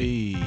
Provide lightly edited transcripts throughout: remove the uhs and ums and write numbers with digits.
Hey.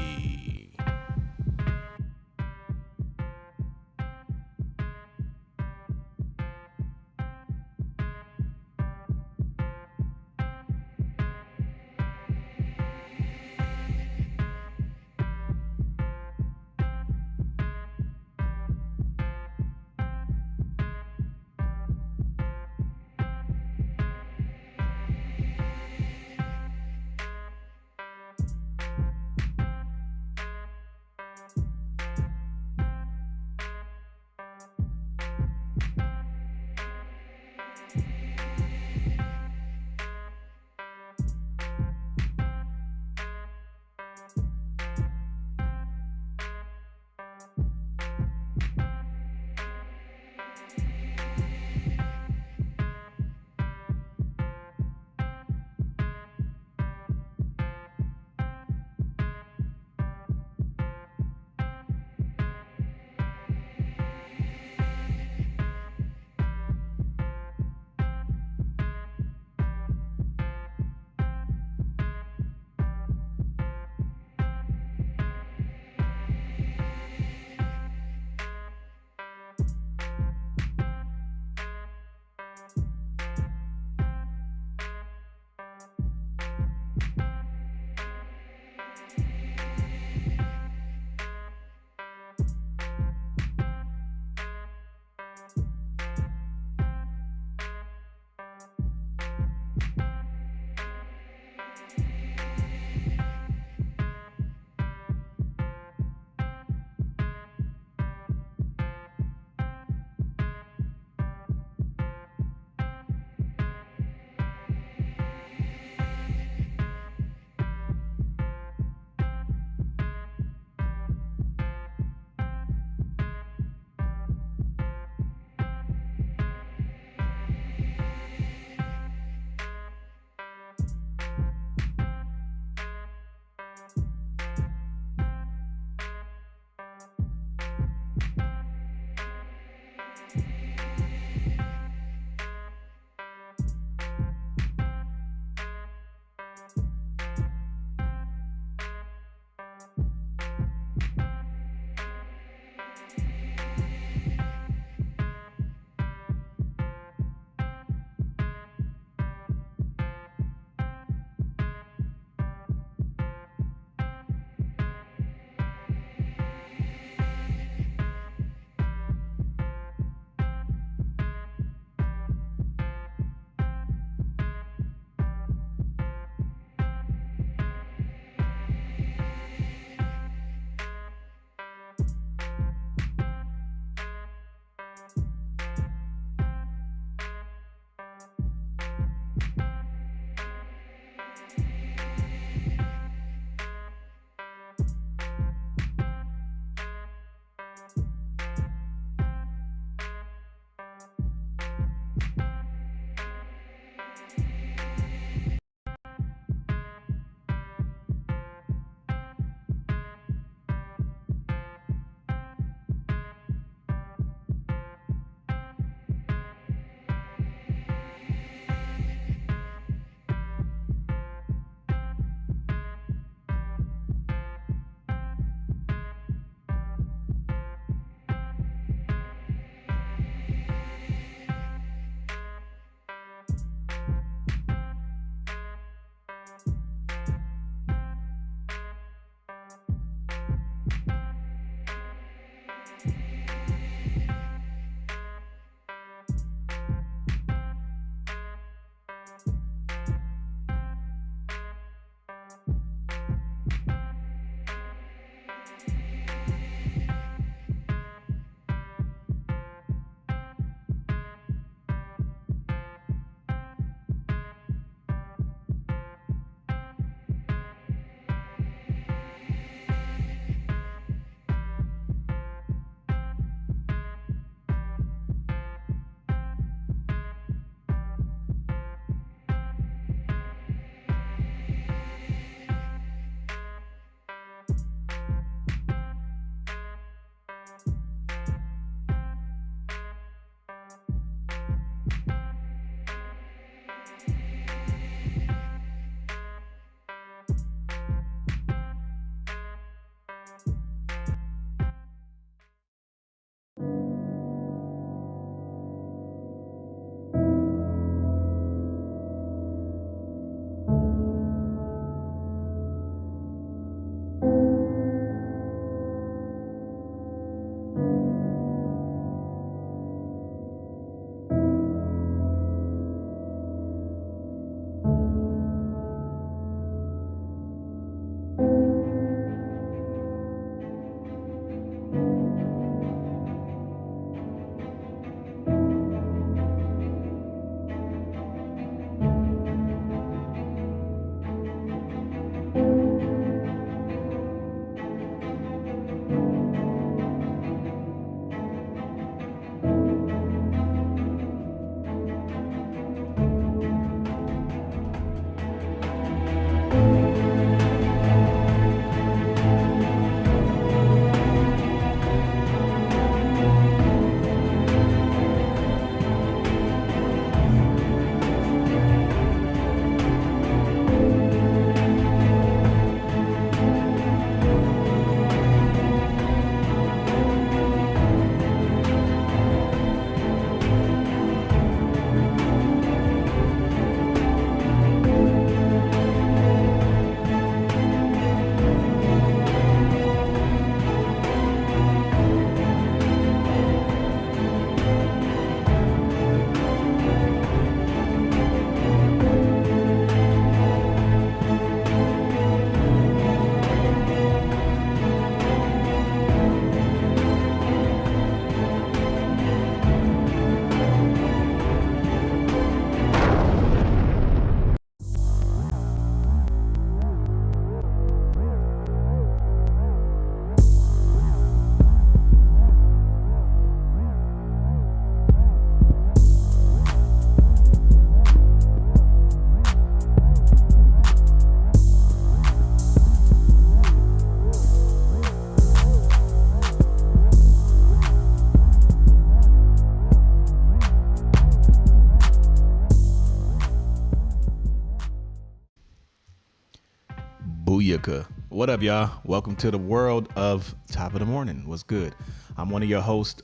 Booyaka. What up, y'all? Welcome to the world of Top of the Morning. What's good? I'm one of your hosts,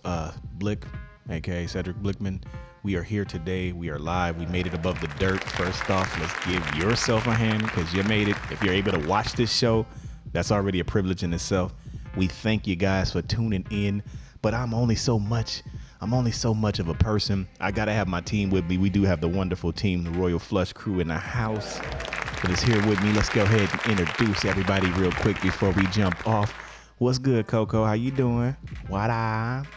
Blick, aka Cedric Blickman. We are here today. We are live. We made it above the dirt. First off, let's give yourself a hand because you made it. If you're able to watch this show, that's already a privilege in itself. We thank you guys for tuning in, but I'm only so much of a person. I gotta have my team with me. We do have the wonderful team, the Royal Flush crew in the house that is here with me. Let's go ahead and introduce everybody real quick before we jump off. What's good, Coco? How you doing? What up?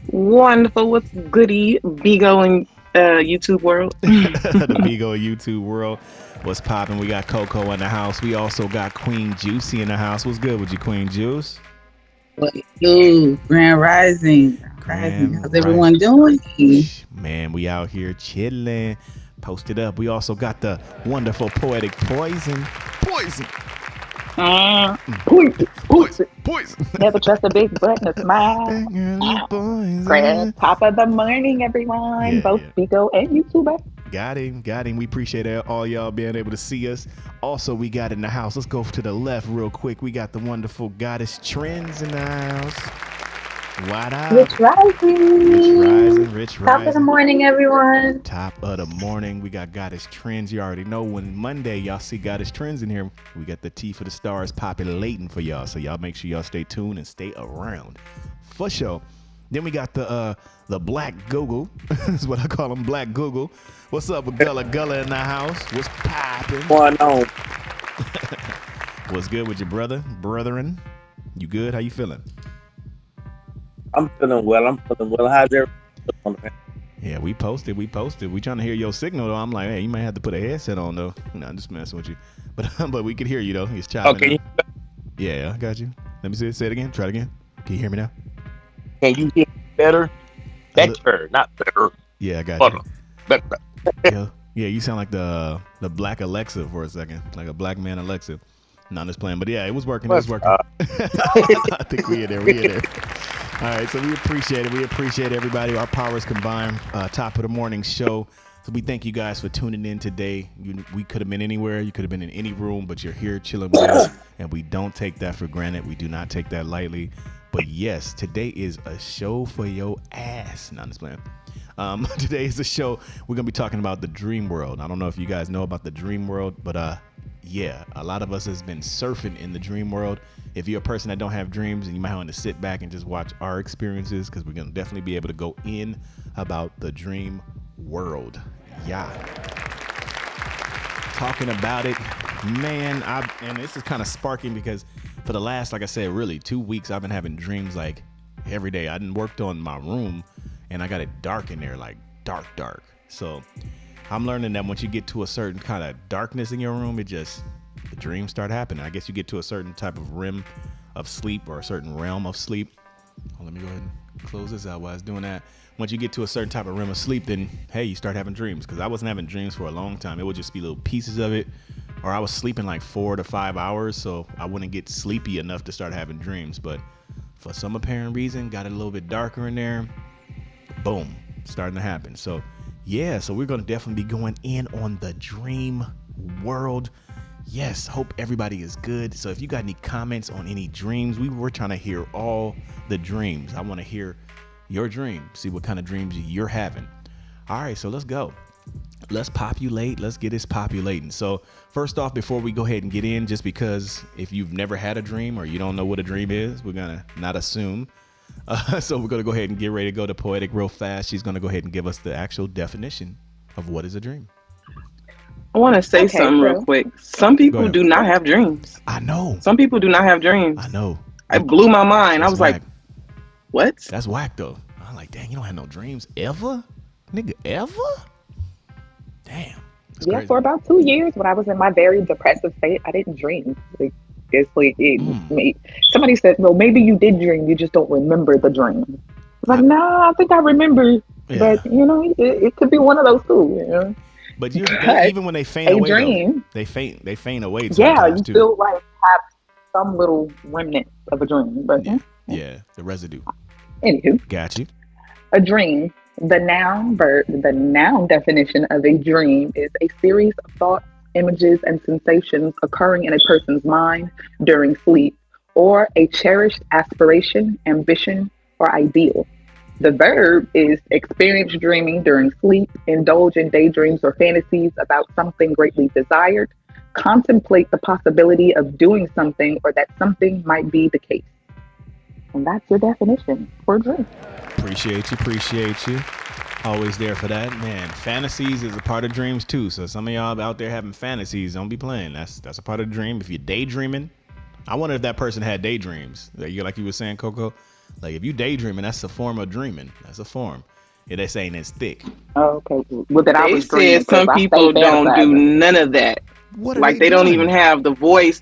Wonderful. What's goody? Bigo and YouTube world. The Bigo YouTube world. What's popping? We got Coco in the house. We also got Queen Juicy in the house. What's good with you, Queen Juice? What you Grand Rising? How's everyone doing? Man, we out here chilling. Posted up. We also got the wonderful Poetic Poison. Poison. Poison. Never trust a big butt and a smile. Great. Top of the morning, everyone. Both Bigo and YouTuber. Got him. We appreciate all y'all being able to see us. Also, we got in the house. Let's go to the left real quick. We got the wonderful Goddess Trends in the house. What up? Rich Rising. Rich Rising. Top of the morning, everyone. Top of the morning. We got Goddess Trends. You already know when Monday y'all see Goddess Trends in here, we got the T for the stars populating for y'all. So y'all make sure y'all stay tuned and stay around. For sure. Then we got the Black Google. That's what I call him, Black Google. What's up with Gullah in the house? What's popping? What's on? What's good with your brethren? You good? How you feeling? I'm feeling well. How's everyone? Yeah, we posted. We trying to hear your signal though. I'm like, hey, you might have to put a headset on though. I'm just messing with you. But we could hear you though. It's chopping. Okay. Yeah, I got you. Let me see it. Say it again. Try it again. Can you hear me now? Can you hear better? Better, not better. Yeah, I got Better. you. Better. Yeah, you sound like the black Alexa for a second, like a black man Alexa. No, I'm just playing. But yeah, it was working. I think we in there. All right, so we appreciate it. We appreciate everybody. Our powers combined. Top of the morning show. So we thank you guys for tuning in today. We could have been anywhere. You could have been in any room, but you're here chilling with us, and we don't take that for granted. We do not take that lightly. But yes, today is a show for your ass. No, I'm just playing. Today is a show. We're going to be talking about the dream world. I don't know if you guys know about the dream world, but yeah, a lot of us has been surfing in the dream world. If you're a person that don't have dreams, and you might want to sit back and just watch our experiences, because we're going to definitely be able to go in about the dream world. Yeah. Talking about it, man, and this is kind of sparking because for the last, like I said, really 2 weeks, I've been having dreams like every day. I done worked on my room, and I got it dark in there, like dark. So I'm learning that once you get to a certain kind of darkness in your room, the dreams start happening. I guess you get to a certain type of rim of sleep or a certain realm of sleep. Well, let me go ahead and close this out while I was doing that. Once you get to a certain type of rim of sleep, then, hey, you start having dreams. Because I wasn't having dreams for a long time. It would just be little pieces of it. Or I was sleeping like 4 to 5 hours, so I wouldn't get sleepy enough to start having dreams. But for some apparent reason, got it a little bit darker in there. Boom, starting to happen. So, yeah, so we're going to definitely be going in on the dream world. Yes, hope everybody is good. So if you got any comments on any dreams, we're trying to hear all the dreams. I want to hear your dream, see what kind of dreams you're having. All right, so let's go. Let's populate. Let's get this populating. So first off, before we go ahead and get in, just because if you've never had a dream or you don't know what a dream is, we're going to not assume. So we're going to go ahead and get ready to go to Poetic real fast. She's going to go ahead and give us the actual definition of what is a dream. I want to say something real quick. Some people do not have dreams. I know. Some people do not have dreams. I know. It blew my mind. I was like, what? That's whack, though. I'm like, dang, you don't have no dreams ever? Nigga, ever? Damn. Yeah, crazy. For about 2 years when I was in my very depressive state, I didn't dream. Somebody said, well, maybe you did dream. You just don't remember the dream. I was like, nah, I think I remember. Yeah. But, it could be one of those two, But even when they faint away, though, they faint away. Yeah, you still like have some little remnant of a dream, but yeah, the residue. Anywho, got you. A dream. The noun definition of a dream is a series of thoughts, images, and sensations occurring in a person's mind during sleep, or a cherished aspiration, ambition, or ideal. The verb is experience dreaming during sleep, indulge in daydreams or fantasies about something greatly desired, contemplate the possibility of doing something or that something might be the case. And that's your definition for a dream. Appreciate you. Always there for that, man. Fantasies is a part of dreams too. So some of y'all out there having fantasies, don't be playing. That's a part of the dream. If you're daydreaming, I wonder if that person had daydreams. Like you were saying, Coco. Like if you daydreaming, that's a form of dreaming. That's a form. Yeah, they're saying it's thick. Oh, okay. Well, then I They was dreaming said some 'cause I people stay don't do fantasizing. none of that. What are Like they don't doing? even have the voice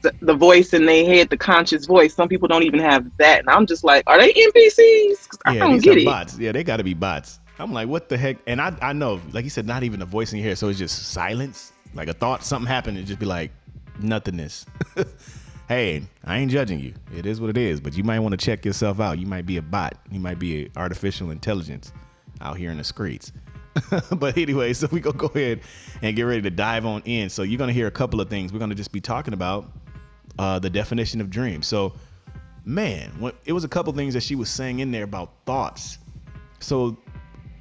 in their head, the conscious voice. Some people don't even have that, and I'm just like, are they NPCs? 'Cause I don't these get are it. bots. Yeah, they got to be bots. I'm like, what the heck? And I know, like you said, not even a voice in your head. So it's just silence. Like a thought, something happened, and just be like nothingness. Hey, I ain't judging you. It is what it is. But you might want to check yourself out. You might be a bot. You might be an artificial intelligence out here in the streets. But anyway, so we gonna go ahead and get ready to dive on in. So you're gonna hear a couple of things. We're gonna just be talking about the definition of dream. So, man, it was a couple things that she was saying in there about thoughts. So,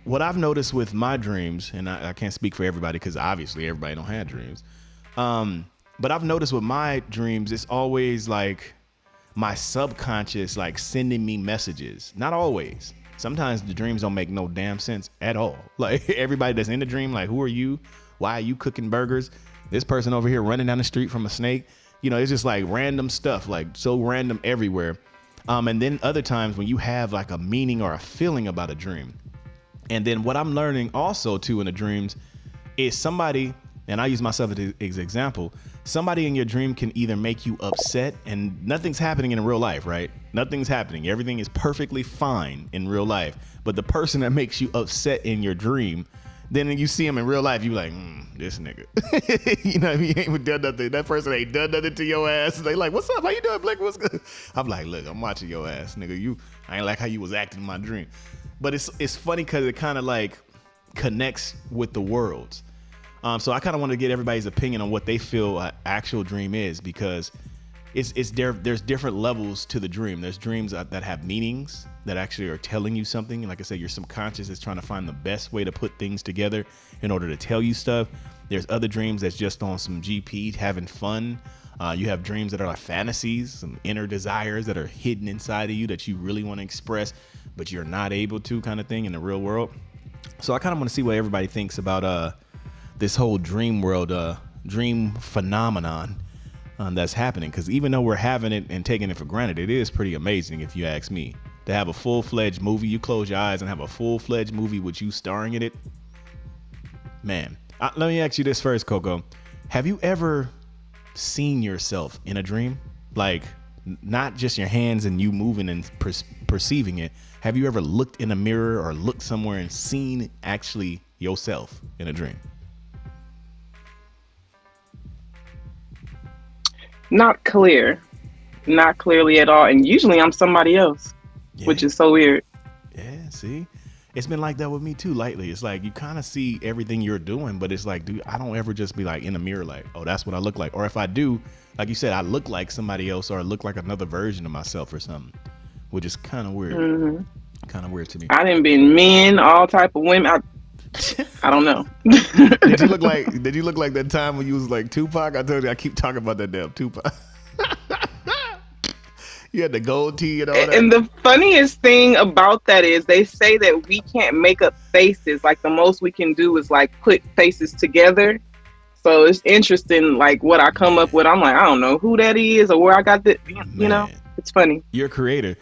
what I've noticed with my dreams, and I can't speak for everybody because obviously everybody don't have dreams. But I've noticed with my dreams, it's always like my subconscious like sending me messages. Not always. Sometimes the dreams don't make no damn sense at all. Like everybody that's in the dream, like, who are you? Why are you cooking burgers? This person over here running down the street from a snake. You know, it's just like random stuff, like so random everywhere. And then other times when you have like a meaning or a feeling about a dream. And then what I'm learning also too in the dreams is somebody, and I use myself as an example, somebody in your dream can either make you upset, and nothing's happening in real life, right? Nothing's happening. Everything is perfectly fine in real life. But the person that makes you upset in your dream, then you see him in real life, you like, this nigga. You know, he ain't even done nothing. That person ain't done nothing to your ass. They like, what's up? How you doing, Blake? What's good? I'm like, look, I'm watching your ass, nigga. I ain't like how you was acting in my dream. But it's funny because it kind of like connects with the worlds. So I kind of want to get everybody's opinion on what they feel an actual dream is, because there's different levels to the dream. There's dreams that have meanings that actually are telling you something. Like I said, your subconscious is trying to find the best way to put things together in order to tell you stuff. There's other dreams that's just on some GP having fun. You have dreams that are like fantasies, some inner desires that are hidden inside of you that you really want to express, but you're not able to, kind of thing in the real world. So I kind of want to see what everybody thinks about this whole dream world, dream phenomenon that's happening. Because even though we're having it and taking it for granted, it is pretty amazing, if you ask me, to have a full-fledged movie. You close your eyes and have a full-fledged movie with you starring in it. Man, let me ask you this first, Coco. Have you ever seen yourself in a dream? Like, not just your hands and you moving and perceiving it. Have you ever looked in a mirror or looked somewhere and seen actually yourself in a dream? Not clearly at all. And usually I'm somebody else, which is so weird. Yeah, see? It's been like that with me too lately. It's like you kind of see everything you're doing, but it's like, dude, I don't ever just be like in the mirror like, oh, that's what I look like. Or if I do, like you said, I look like somebody else, or I look like another version of myself or something, which is kind of weird. Mm-hmm. Kind of weird to me. I done been men, all type of women. I don't know. Did you look like that time when you was like Tupac? I told you, I keep talking about that damn Tupac. You had the gold tee and all that. And the funniest thing about that is they say that we can't make up faces. Like the most we can do is like put faces together. So it's interesting, like what I come up with. I'm like, I don't know who that is or where I got that. You know, it's funny. You're a creator.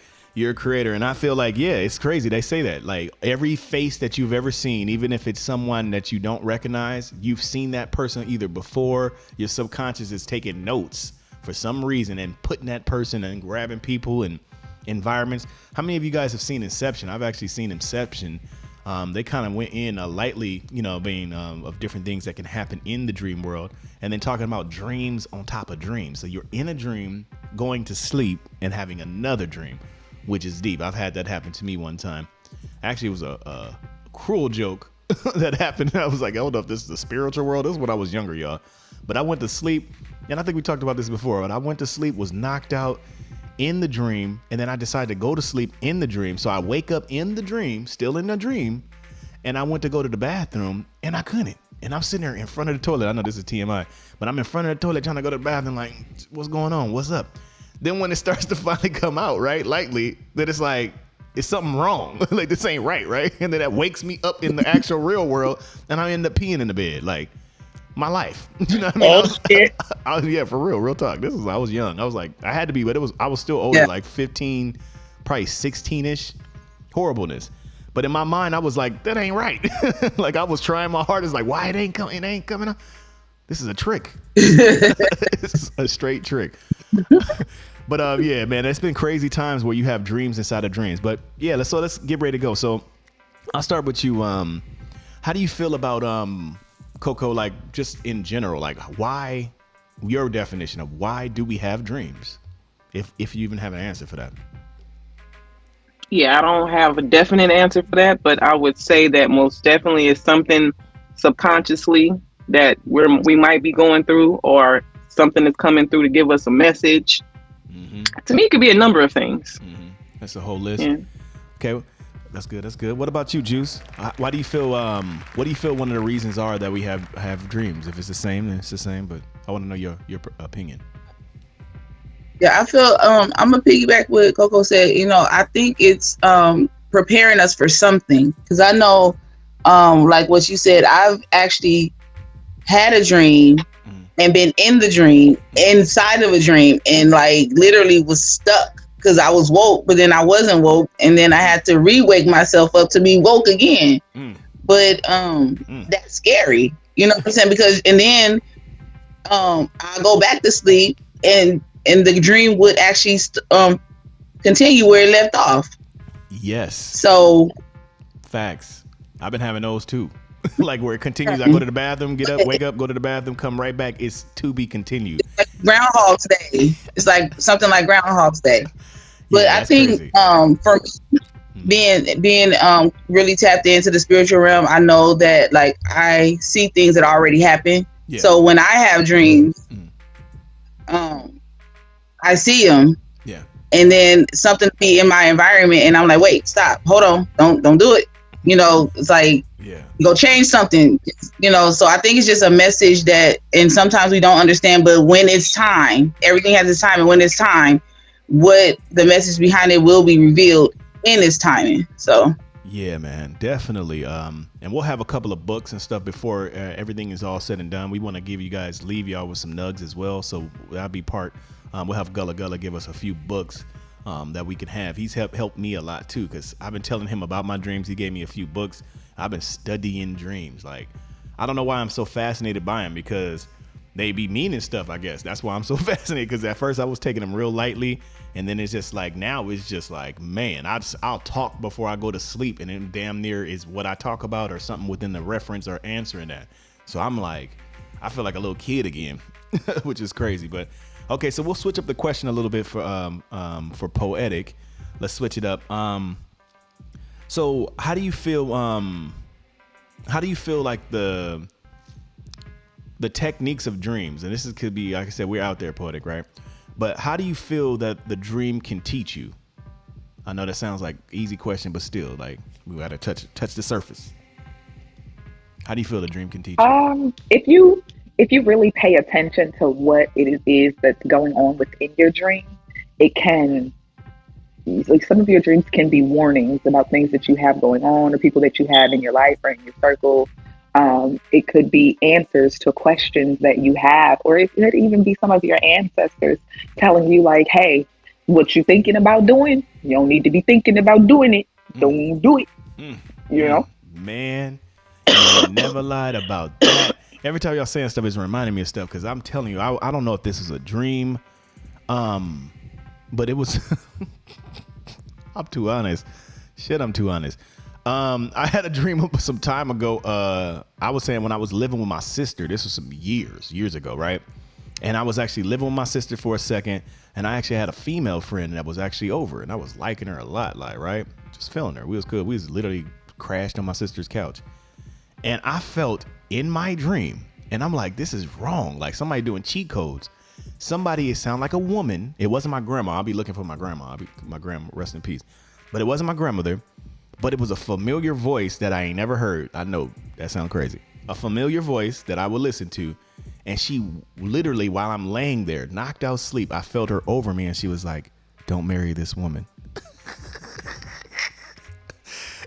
And I feel like, yeah, it's crazy. They say that like every face that you've ever seen, even if it's someone that you don't recognize, you've seen that person either before. Your subconscious is taking notes for some reason and putting that person and grabbing people and environments. How many of you guys have seen Inception? I've actually seen Inception. They kind of went in lightly, you know, being of different things that can happen in the dream world, and then talking about dreams on top of dreams. So you're in a dream, going to sleep, and having another dream, which is deep. I've had that happen to me one time. Actually, it was a cruel joke that happened. I was like, I don't know if this is the spiritual world. This is when I was younger, y'all. But I went to sleep, and I think we talked about this before, but I went to sleep, was knocked out in the dream, and then I decided to go to sleep in the dream. So I wake up in the dream, still in the dream, and I went to go to the bathroom, and I couldn't. And I'm sitting there in front of the toilet. I know this is TMI, but I'm in front of the toilet trying to go to the bathroom, like, what's going on? What's up? Then when it starts to finally come out, right, lightly, then it's like, it's something wrong. Like, this ain't right? And then that wakes me up in the actual real world, and I end up peeing in the bed. Like, my life. You know what I mean? Oh, shit. Yeah, for real talk. I was young. I was like, I had to be, but I was still older, like 15, probably 16-ish. Horribleness. But in my mind, I was like, that ain't right. Like, I was trying my hardest, like, why it ain't coming up? This is a trick. It's a straight trick. But yeah, man, it's been crazy times where you have dreams inside of dreams. But yeah, let's get ready to go. So I'll start with you. How do you feel about Coco, like just in general, like why, your definition of why do we have dreams? If you even have an answer for that. Yeah, I don't have a definite answer for that, but I would say that most definitely is something subconsciously that we might be going through, or something is coming through to give us a message. Mm-hmm. To me, it could be a number of things. Mm-hmm. That's a whole list. Yeah. Okay, that's good. That's good. What about you, Juice? Why do you feel? What do you feel one of the reasons are that we have dreams? If it's the same, then it's the same. But I want to know your opinion. Yeah, I feel I'm gonna piggyback what Coco said. You know, I think it's preparing us for something, because I know, like what you said, I've actually had a dream and been in the dream, inside of a dream, and like literally was stuck because I was woke, but then I wasn't woke, and then I had to re-wake myself up to be woke again. But that's scary, you know what I'm saying? Because and then I go back to sleep, and the dream would actually continue where it left off. Yes. So facts. I've been having those too. Like where it continues. I go to the bathroom, get up, wake up, go to the bathroom, come right back. It's to be continued. It's like Groundhog's Day. It's like something like Groundhog's Day. But Yeah, I think for me, being really tapped into the spiritual realm, I know that like I see things that already happened. Yeah. So when I have dreams, I see them. Yeah. And then something be in my environment, and I'm like, wait, stop, hold on, don't do it. You know, it's like, go change something. You know, so I think it's just a message that, and sometimes we don't understand, but when it's time, everything has its time, and when it's time, what the message behind it will be revealed in its timing. So yeah, man, definitely. And we'll have a couple of books and stuff before everything is all said and done. We want to leave y'all with some nugs as well. So that'll be part. We'll have Gullah give us a few books that we can have. He's helped me a lot too, because I've been telling him about my dreams. He gave me a few books. I've been studying dreams. Like, I don't know why I'm so fascinated by them, because they be meaning stuff, I guess. That's why I'm so fascinated, because at first I was taking them real lightly, and then it's just like, now it's just like, man, I'll talk before I go to sleep, and it damn near is what I talk about or something within the reference or answering that. So I'm like, I feel like a little kid again, which is crazy. But okay, so we'll switch up the question a little bit for Poetic. Let's switch it up. So how do you feel like the techniques of dreams, and could be, like I said, we're out there, Poetic, right? But how do you feel that the dream can teach you? I know that sounds like easy question, but still, like, we gotta touch the surface. How do you feel the dream can teach you? If you really pay attention to what it is that's going on within your dream, it can, like, some of your dreams can be warnings about things that you have going on, or people that you have in your life or in your circle. It could be answers to questions that you have, or it could even be some of your ancestors telling you, like, hey, what you thinking about doing? You don't need to be thinking about doing it. Don't do it. You know? Man, you never lied about that. Every time y'all saying stuff is reminding me of stuff, because I'm telling you, I don't know if this is a dream, but it was. I'm too honest. I'm too honest. I had a dream some time ago. I was saying when I was living with my sister, this was some years ago, right? And I was actually living with my sister for a second, and I actually had a female friend that was actually over, and I was liking her a lot, like, right? Just feeling her. We was good. We was literally crashed on my sister's couch. And I felt in my dream And I'm like, this is wrong. Like somebody doing cheat codes. Somebody, it sound like a woman. It wasn't my grandma. I'll be looking for my grandma. My grandma, rest in peace. But it wasn't my grandmother. But it was a familiar voice that I ain't never heard. I know that sounds crazy. A familiar voice that I would listen to. And she literally, while I'm laying there, knocked out sleep, I felt her over me and she was like, don't marry this woman.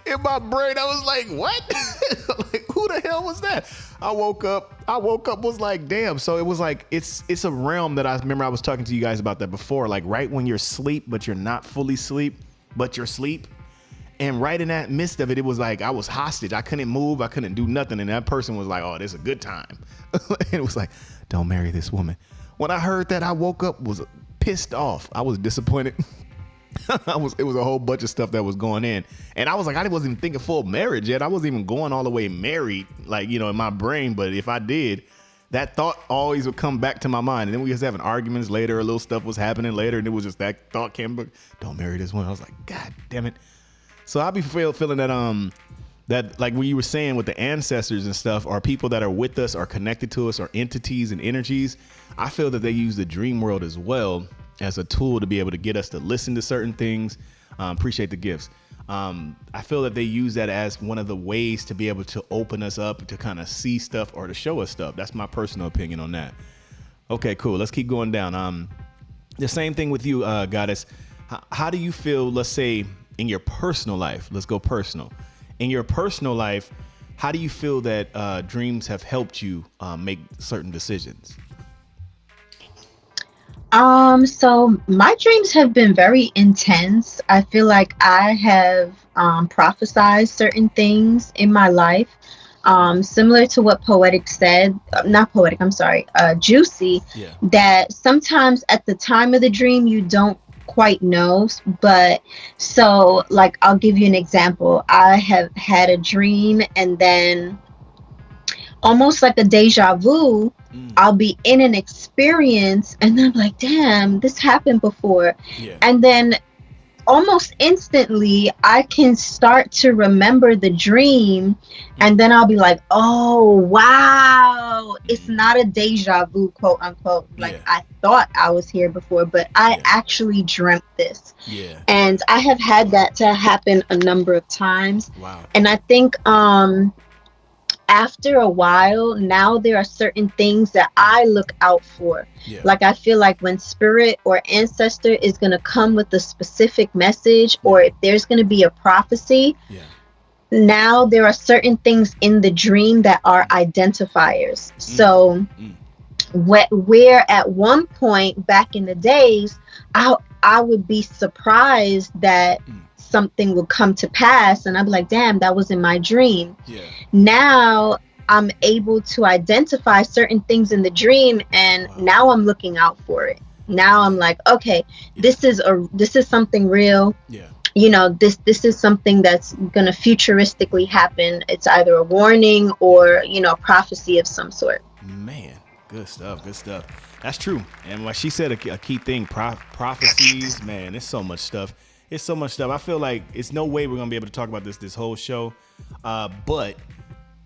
In my brain, I was like, what? Like, who the hell was that? I woke up, was like, damn. So it was like, it's a realm that I remember I was talking to you guys about that before. Like right when you're asleep, but you're not fully asleep, but you're asleep. And right in that midst of it, it was like I was hostage. I couldn't move. I couldn't do nothing. And that person was like, oh, this is a good time. And it was like, don't marry this woman. When I heard that, I woke up, was pissed off. I was disappointed. It was a whole bunch of stuff that was going in. And I was like, I wasn't even thinking full marriage yet. I wasn't even going all the way married, like, you know, in my brain. But if I did, that thought always would come back to my mind. And then we was having arguments later. A little stuff was happening later. And it was just that thought came back, don't marry this woman. I was like, God damn it. So I'll be feeling that that like what you were saying with the ancestors and stuff, or people that are with us, are connected to us, or entities and energies. I feel that they use the dream world as well as a tool to be able to get us to listen to certain things. Appreciate the gifts. I feel that they use that as one of the ways to be able to open us up to kind of see stuff or to show us stuff. That's my personal opinion on that. Okay, cool. Let's keep going down. The same thing with you, Goddess. How do you feel, let's say, in your personal life? Let's go personal. In your personal life, how do you feel that dreams have helped you make certain decisions? So my dreams have been very intense. I feel like I have prophesized certain things in my life. Similar to what Poetic said, not Poetic, I'm sorry, Juicy, Yeah. that sometimes at the time of the dream you don't quite know. But so like I'll give you an example. I have had a dream and then almost like a deja vu, I'll be in an experience and I'm like, damn, this happened before. Yeah. And then almost instantly I can start to remember the dream, and then I'll be like, oh wow, it's not a deja vu, quote unquote, like Yeah. I thought I was here before, but I Yeah. actually dreamt this. Yeah. And I have had that to happen a number of times. Wow. And I think after a while, now there are certain things that I look out for. Yeah. Like I feel like when spirit or ancestor is going to come with a specific message, or if there's going to be a prophecy, Yeah. now there are certain things in the dream that are identifiers. So where at one point back in the days, I would be surprised that something would come to pass and I'd be like, damn, that was in my dream. Yeah. Now I'm able to identify certain things in the dream, and now I'm looking out for it. Now I'm like, okay, this is something real. Yeah. You know, this is something that's gonna futuristically happen. It's either a warning or, you know, prophecy of some sort. Man, good stuff. Good stuff. That's true. And like she said, a key thing, prophecies, man, it's so much stuff. It's so much stuff. I feel like it's no way we're going to be able to talk about this whole show. But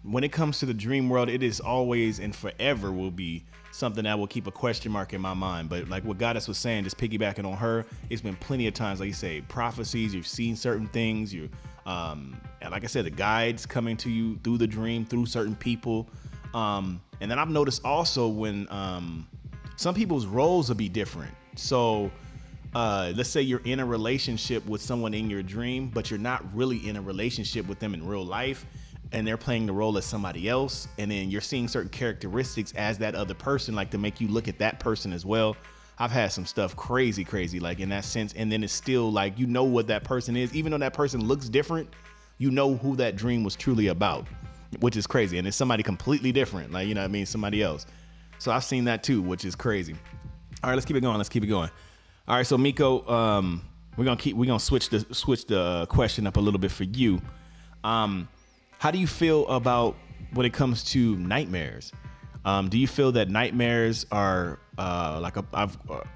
when it comes to the dream world, it is always and forever will be something that will keep a question mark in my mind. But like what Goddess was saying, just piggybacking on her, it's been plenty of times, like you say, prophecies, you've seen certain things, and like I said, the guides coming to you through the dream, through certain people. And then I've noticed also when some people's roles will be different. So let's say you're in a relationship with someone in your dream, but you're not really in a relationship with them in real life, and they're playing the role as somebody else, and then you're seeing certain characteristics as that other person, like to make you look at that person as well. I've had some stuff crazy like in that sense, and then it's still like you know what that person is, even though that person looks different, you know who that dream was truly about, which is crazy. And it's somebody completely different, like, you know what I mean, somebody else. So I've seen that too, which is crazy. All right, let's keep it going. All right, so Miko, we're gonna switch the question up a little bit for you. How do you feel about when it comes to nightmares? Do you feel that nightmares are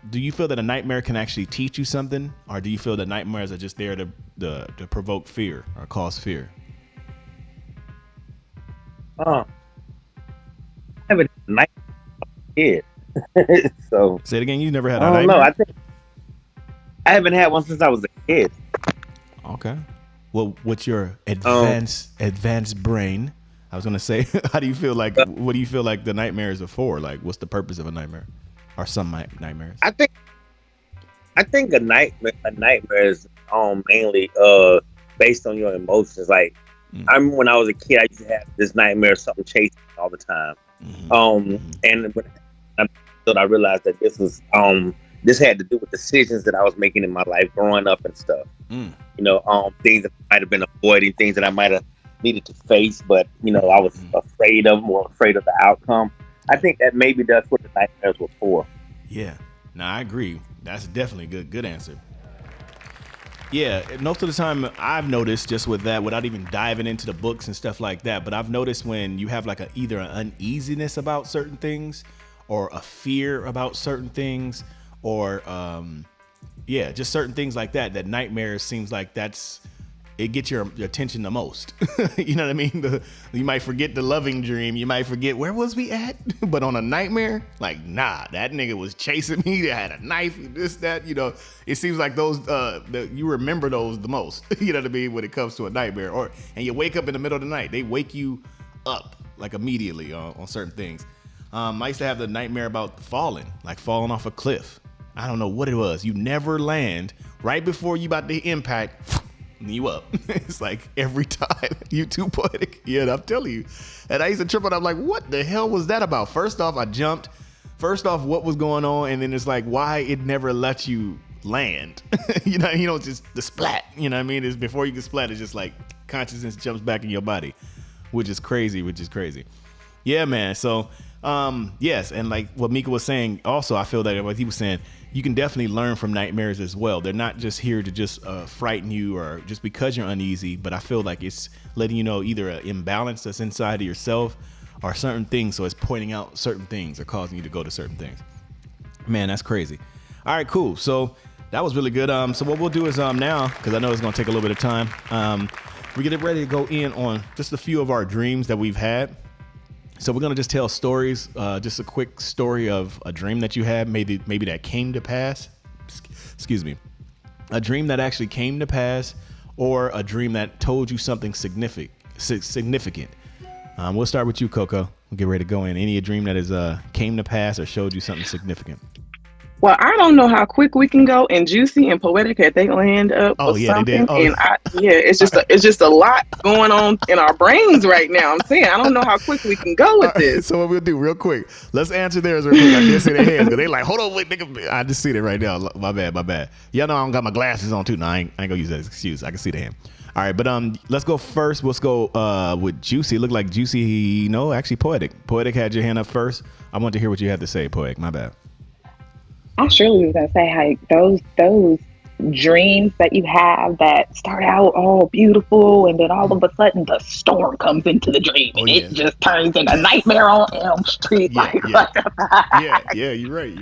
do you feel that a nightmare can actually teach you something, or do you feel that nightmares are just there to provoke fear or cause fear? haven't had a night kid. So Say it again. You never had I a don't know. nightmare? I think I haven't had one since I was a kid. Okay. Well, what's your advanced brain? I was gonna say, how do you feel like? What do you feel like the nightmares are for? Like, what's the purpose of a nightmare, or some nightmares? I think a nightmare is mainly based on your emotions. Like I remember when I was a kid, I used to have this nightmare of something chasing me all the time. And when I realized that this had to do with decisions that I was making in my life growing up and stuff. You know, things that I might have been avoiding, things that I might have needed to face, but you know, I was afraid of the outcome. I think that maybe that's what the nightmares were for. Yeah, no, I agree. That's definitely a good answer. Yeah, most of the time I've noticed just with that, without even diving into the books and stuff like that, but I've noticed when you have like either an uneasiness about certain things or a fear about certain things or just certain things like that nightmares seems like it gets your attention the most. You know what I mean? You might forget the loving dream. You might forget where was we at? But on a nightmare, like, nah, that nigga was chasing me. They had a knife, this, that, you know. It seems like those, you remember those the most, you know what I mean, when it comes to a nightmare. And you wake up in the middle of the night. They wake you up, like, immediately on certain things. I used to have the nightmare about falling off a cliff. I don't know what it was. You never land. Right before you about to impact, you up. It's like every time. You too poetic. Yeah, I'm telling you. And I used to trip and I'm like, what the hell was that about? First off, I jumped. First off, what was going on? And then it's like, why it never lets you land. You know, just the splat. You know what I mean? It's before you can splat, it's just like consciousness jumps back in your body, which is crazy. Yeah, man. So, yes. And like what Mika was saying, also, I feel that what he was saying, you can definitely learn from nightmares as well. They're not just here to just frighten you or just because you're uneasy, but I feel like it's letting you know either an imbalance that's inside of yourself or certain things. So it's pointing out certain things or causing you to go to certain things. Man, that's crazy. All right, cool. So that was really good. So what we'll do is now, because I know it's going to take a little bit of time, we get ready to go in on just a few of our dreams that we've had. So we're going to just tell stories, just a quick story of a dream that you had, maybe that came to pass. Excuse me. A dream that actually came to pass or a dream that told you something significant. We'll start with you, Coco. We'll get ready to go in. Any dream that is came to pass or showed you something significant? Well, I don't know how quick we can go, and Juicy and Poetic had they land up or yeah, something. they did. Oh. And it's just a lot going on in our brains right now. I'm saying I don't know how quick we can go with this. So what we'll do real quick, let's answer theirs real quick. I did see their hands because they like, hold on, wait, nigga. I just see it right now. My bad. Y'all know I don't got my glasses on too. No, I ain't gonna use that as an excuse. I can see the hand. All right, but let's go first. Let's go with Juicy. It looked like Juicy, no, actually Poetic. Poetic had your hand up first. I want to hear what you have to say, Poetic. My bad. I surely was gonna say, like, those dreams that you have that start out all beautiful, and then all of a sudden the storm comes into the dream, and it just turns into Nightmare on Elm Street. Yeah, you're right.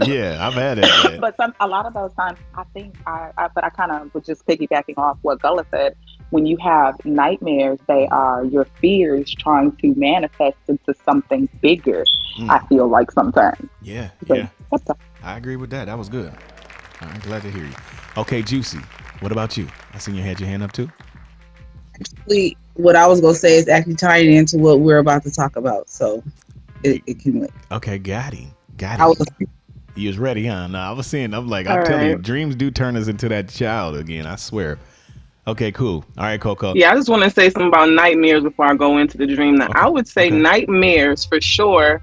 Yeah, I've had it. Man. But a lot of those times, I think but I kind of was just piggybacking off what Gullah said. When you have nightmares, they are your fears trying to manifest into something bigger. I feel like sometimes. Yeah. That's all. I agree with that. That was good. I'm glad to hear you. Okay, Juicy. What about you? I seen you had your hand up too. Actually, what I was gonna say is actually tying into what we're about to talk about, so it can wait. Okay, got him. You was ready, huh? No, I was saying, I'm telling you, dreams do turn us into that child again. I swear. Okay, cool. All right, Coco. Yeah, I just want to say something about nightmares before I go into the dream. Now, I would say nightmares for sure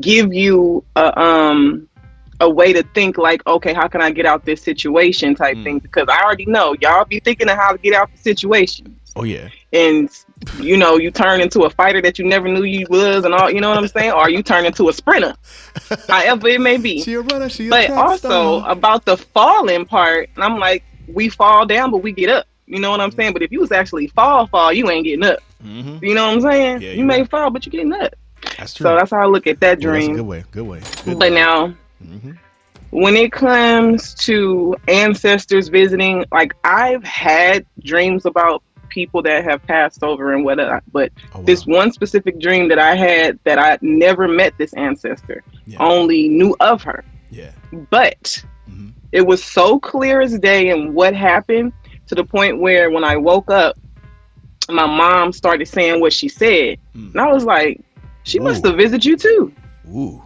give you a way to think like, okay, how can I get out this situation type thing? Because I already know y'all be thinking of how to get out the situation. Oh yeah. And you know, you turn into a fighter that you never knew you was, and all, you know what I'm saying? Or you turn into a sprinter. However it may be. She a runner, but also about the falling part, and I'm like, we fall down, but we get up. You know what I'm saying? But if you was actually fall, you ain't getting up. Mm-hmm. You know what I'm saying? Yeah, you may fall, but you're getting up. That's true. So that's how I look at that dream. That's a good way. But now, when it comes to ancestors visiting, like I've had dreams about people that have passed over and whatnot. But Oh, wow. this one specific dream that I had, that I never met this ancestor, Yeah. only knew of her. Yeah. But Hmm. it was so clear as day and what happened, to the point where when I woke up, my mom started saying what she said. Mm. And I was like, she Ooh. must have visited you too. Ooh.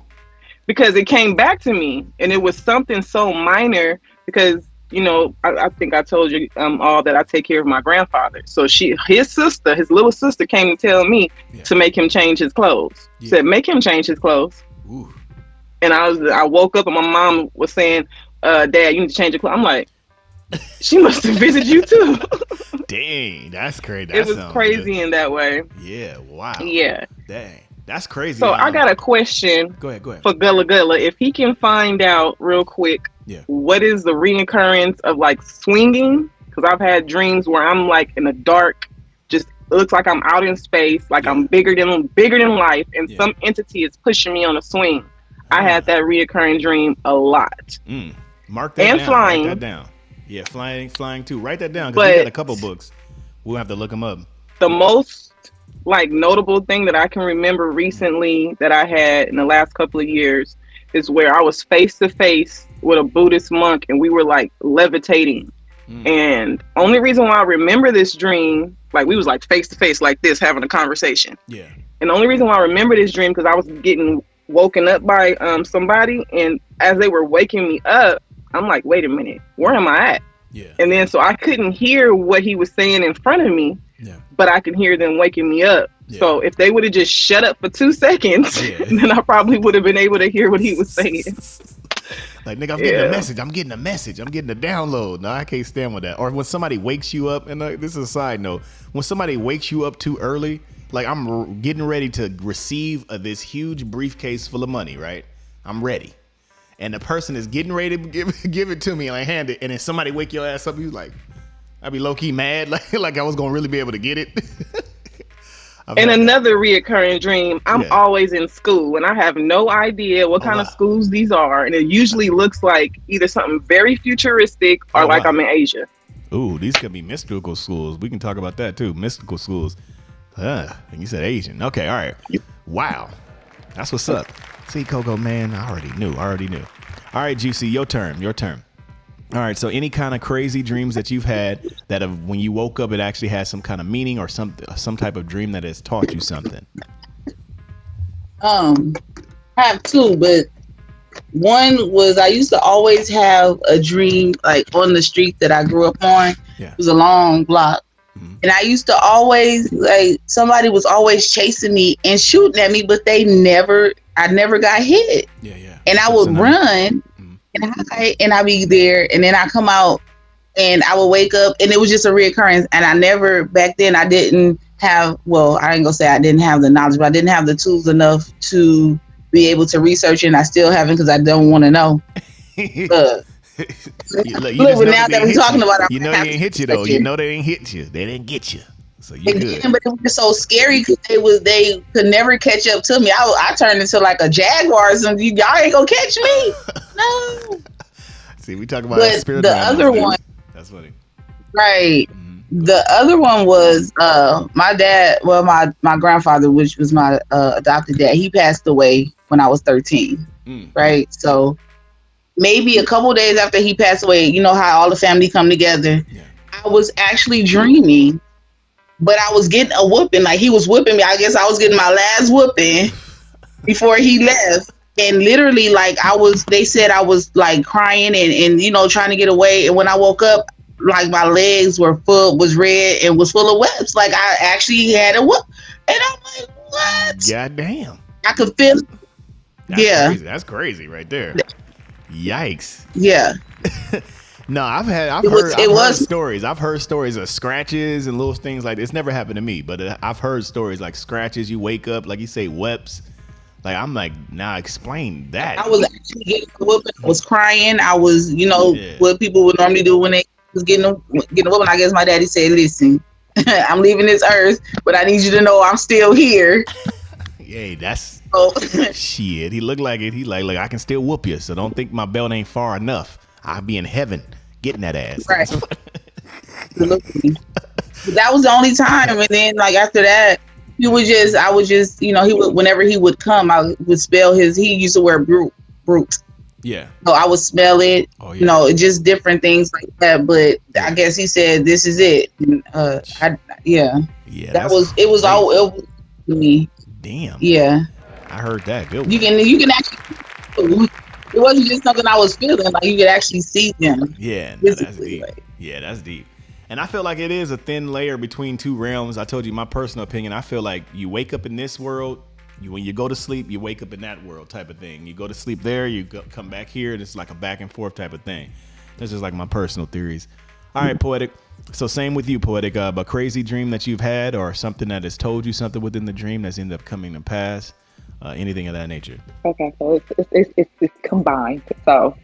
Because it came back to me, and it was something so minor, because I think I told you all that I take care of my grandfather. So his little sister came to tell me Yeah. to make him change his clothes. Yeah. Said, make him change his clothes. Ooh. And I woke up and my mom was saying, Dad, you need to change your clothes. I'm like, she must have visited you too. Dang, that's crazy. That It was sounds crazy good. in that way. Yeah. Wow. Yeah. Dang, that's crazy. So I got a question Go ahead. for Gullah Gullah. If he can find out real quick, Yeah. what is the reoccurrence of like swinging? Because I've had dreams where I'm like in the dark, just it looks like I'm out in space, like Yeah. I'm bigger than life, and Yeah. some entity is pushing me on a swing. I Ah. had that reoccurring dream a lot. Mark that And down. flying. Write that down. Yeah, flying too. Write that down because we But- got a couple books. We'll have to look them up. The most like notable thing that I can remember recently that I had in the last couple of years is where I was face to face with a Buddhist monk, and we were like levitating. And only reason why I remember this dream, like we was like face to face like this having a conversation. Yeah. And the only reason why I remember this dream, because I was getting woken up by somebody, and as they were waking me up, I'm like, wait a minute, where am I at? Yeah. And then so I couldn't hear what he was saying in front of me, Yeah. but I can hear them waking me up. Yeah. So if they would have just shut up for 2 seconds, Yeah. then I probably would have been able to hear what he was saying. Like, nigga, I'm getting a Yeah. message. I'm getting a message. I'm getting a download. No, I can't stand with that. Or when somebody wakes you up, and this is a side note, when somebody wakes you up too early, like I'm getting ready to receive this huge briefcase full of money, right? I'm ready. And the person is getting ready to give it to me, and I hand it, and then somebody wake your ass up, you like, I'd be low-key mad, like I was gonna really be able to get it. I've And had that. another reoccurring dream, I'm Yeah. always in school, and I have no idea what Oh, kind of wow. schools these are. And it usually looks like either something very futuristic or Oh, like wow. I'm in Asia. Ooh, these could be mystical schools. We can talk about that too. Mystical schools. And you said Asian. Okay, all right. Wow. That's what's up. See, Coco, man, I already knew. All right, Juicy, your turn. All right, so any kind of crazy dreams that you've had that when you woke up, it actually has some kind of meaning or some type of dream that has taught you something? I have two, but one was I used to always have a dream like on the street that I grew up on. Yeah. It was a long block. Mhm. And I used to always like somebody was always chasing me and shooting at me, but I never got hit. Yeah. And I That's would another- run Mhm. and hide and I'd be there and then I come out and I would wake up and it was just a reoccurrence. And I never back then I didn't have, well, I ain't gonna say I didn't have the knowledge, but I didn't have the tools enough to be able to research it, and I still haven't because I don't want to know. You Look, just but know now they that we're hit talking you. about it, You know I they have ain't to hit you though. research You it. know they ain't hit you. They didn't get you. So you And good. then, but it was so scary because they could never catch up to me. I turned into like a jaguar or something. Y'all ain't gonna catch me. No. See, we talk about But spirit the animals other next. one- That's funny. Right. Mhm. The other one was my dad. Well, my grandfather, which was my adopted dad, he passed away when I was 13. Mm. Right. So maybe a couple days after he passed away, you know how all the family come together. Yeah. I was actually dreaming, but I was getting a whooping. Like he was whipping me. I guess I was getting my last whooping before he left. And literally, like they said I was like crying and you know trying to get away. And when I woke up, like my legs was red and was full of webs. Like I actually had a whoop. And I'm like, what? God damn. I could feel. That's Yeah. crazy. That's crazy right there. Yikes. Yeah. No, I've It heard was- stories. I've heard stories of scratches and little things like this. Never happened to me, but I've heard stories like scratches. You wake up, like you say, weps. Like I'm like, nah, explain that. I was actually getting a whooping. I was crying. I was, you know, Yeah. what people would normally do when they was getting a whooping. I guess my daddy said, listen, I'm leaving this earth, but I need you to know I'm still here. Hey, that's So, shit. He looked like it. He like, I can still whoop you. So don't think my belt ain't far enough. I'll be in heaven getting that ass. right. Look at me. That was the only time. And then like after that, I would just, he would, whenever he would come, I would spell he used to wear brute. Yeah. So I would smell it, Oh yeah. just different things like that. But I guess he said, this is it. And, Yeah. it was all, it was me. Damn. Yeah. I heard that. Good. You can actually, it wasn't just something I was feeling, like you could actually see them. Yeah, no, that's physically, deep. like. Yeah, that's deep. And I feel like it is a thin layer between two realms. I told you my personal opinion. I feel like you wake up in this world, when you go to sleep, you wake up in that world type of thing. You go to sleep there, come back here, and it's like a back and forth type of thing. That's just like my personal theories. All right, Poetic. So same with you, Poetic. A crazy dream that you've had, or something that has told you something within the dream that's ended up coming to pass, anything of that nature. Okay, so it's combined. So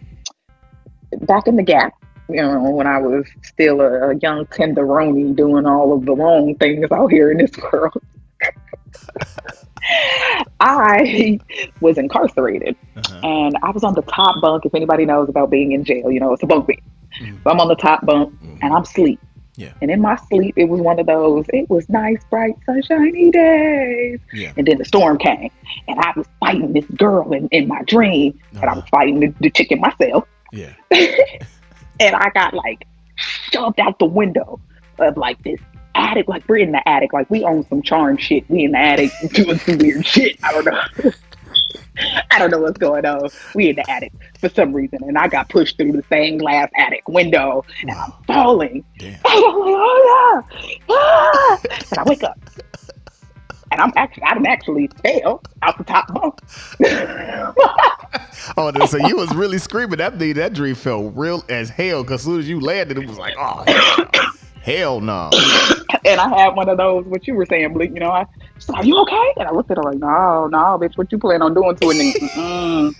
back in the gap, when I was still a young tenderoni doing all of the wrong things out here in this world, I was incarcerated, and I was on the top bunk. If anybody knows about being in jail, it's a bunk bed. So I'm on the top bunk, and I'm asleep. Yeah. And in my sleep, it was one of those, it was nice, bright, sunshiny days. Yeah. And then the storm came, and I was fighting this girl in my dream, and I was fighting the chick in myself. Yeah. And I got like shoved out the window of like this attic. Like we're in the attic. Like we own some charm shit. We in the attic doing some weird shit. I don't know. I don't know what's going on. We in the attic for some reason. And I got pushed through the same glass attic window. And I'm falling. Damn. And I'm like, oh yeah. Ah! And I wake up. And I'm actually fell out the top bunk. Oh, so you was really screaming. That dream felt real as hell. Cause as soon as you landed, it was like, oh hell no. And I had one of those, what you were saying, Bleak. I she's like, are you okay? And I looked at her like, no, bitch, what you plan on doing to it?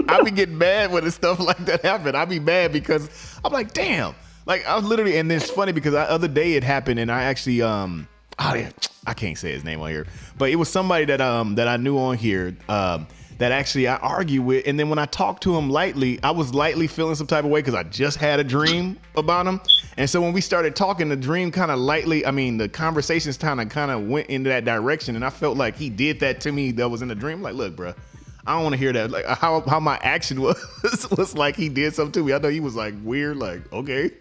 I be getting mad when stuff like that happen. I be mad because I'm like, damn. Like I was literally, and it's funny because the other day it happened, and I actually I can't say his name on here, but it was somebody that I knew on here that actually I argued with, and then when I talked to him lightly, I was lightly feeling some type of way because I just had a dream about him, and so when we started talking, the dream kind of lightly, the conversations kind of went into that direction, and I felt like he did that to me that was in the dream. Like, look, bro, I don't want to hear that. Like how my action was like he did something to me. I know he was like weird, like okay.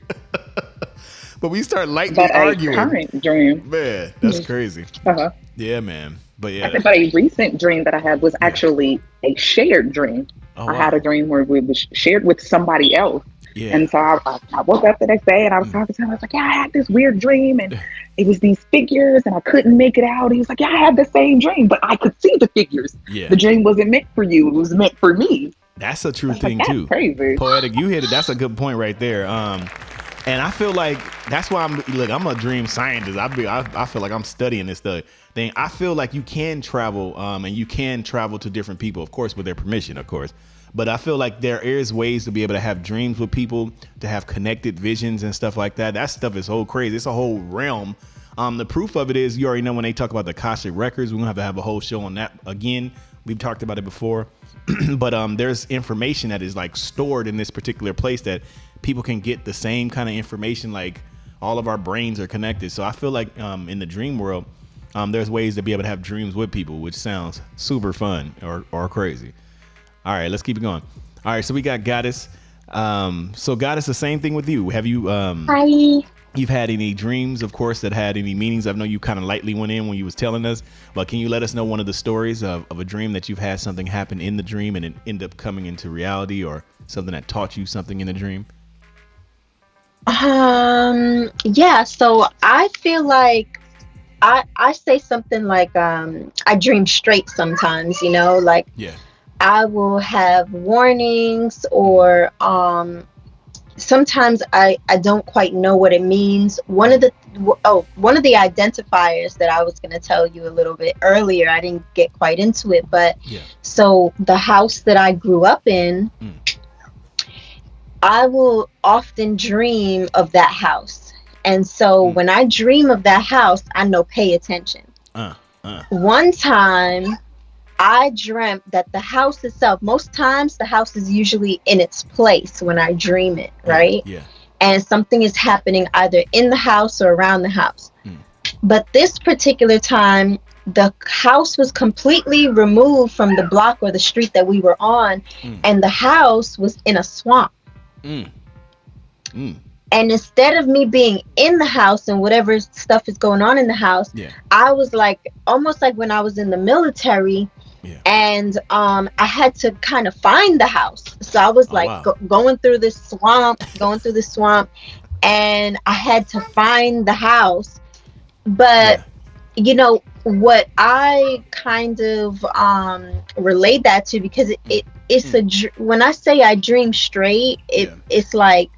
But we start lightly arguing. Current dream. Man, that's crazy. Uh-huh. Yeah, man. But yeah. But a recent dream that I had was actually a shared dream. Oh, I had a dream where we was shared with somebody else. Yeah. And so I woke up the next day and I was talking to him. I was like, yeah, I had this weird dream and it was these figures and I couldn't make it out. He was like, yeah, I had the same dream, but I could see the figures. Yeah. The dream wasn't meant for you. It was meant for me. That's a true Like, thing that's too. crazy. Poetic, you hit it. That's a good point right there. And I feel like that's why I'm a dream scientist. I feel like I'm studying this thing. I feel like you can travel, and you can travel to different people, of course, with their permission, of course. But I feel like there is ways to be able to have dreams with people, to have connected visions and stuff like that. That stuff is so crazy. It's a whole realm. The proof of it is, you already know when they talk about the Akashic Records, we're gonna have to have a whole show on that again. We've talked about it before. But there's information that is like stored in this particular place that people can get the same kind of information. Like all of our brains are connected. So I feel like in the dream world, there's ways to be able to have dreams with people, which sounds super fun or crazy. All right, let's keep it going. All right, so we got Goddess. So Goddess, the same thing with you. Have you Hi. You've had any dreams, of course, that had any meanings? I know you kind of lightly went in when you was telling us, but can you let us know one of the stories of a dream that you've had something happen in the dream and it end up coming into reality, or something that taught you something in the dream? Yeah, so I feel like I say something like I dream straight sometimes, like Yeah. I will have warnings, or sometimes I don't quite know what it means. One of the identifiers that I was going to tell you a little bit earlier, I didn't get quite into it, but Yeah. so the house that I grew up in, I will often dream of that house. And so when I dream of that house, I know pay attention. One time I dreamt that the house itself, most times the house is usually in its place when I dream it, right? Yeah. and something is happening either in the house or around the house. But this particular time, the house was completely removed from the block or the street that we were on, and the house was in a swamp. And instead of me being in the house and whatever stuff is going on in the house, I was like, almost like when I was in the military, and I had to kind of find the house. So I was going through this swamp, and I had to find the house. But you know what I kind of relate that to, because it's when I say I dream straight, it's like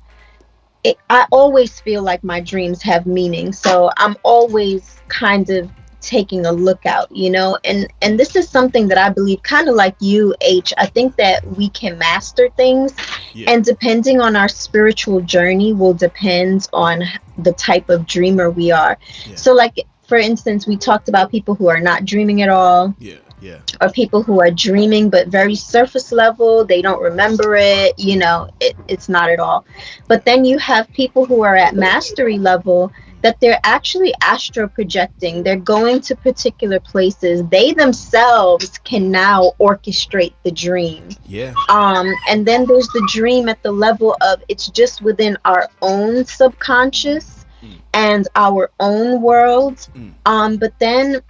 I always feel like my dreams have meaning. So I'm always kind of taking a look out, you know, and this is something that I believe, kind of like you, H. I think that we can master things, and depending on our spiritual journey will depend on the type of dreamer we are. So like, for instance, we talked about people who are not dreaming at all. Or people who are dreaming but very surface level, they don't remember it, you know, it's not at all. But then you have people who are at mastery level, that they're actually astro projecting, they're going to particular places, they themselves can now orchestrate the dream. And then there's the dream at the level of it's just within our own subconscious and our own world, but then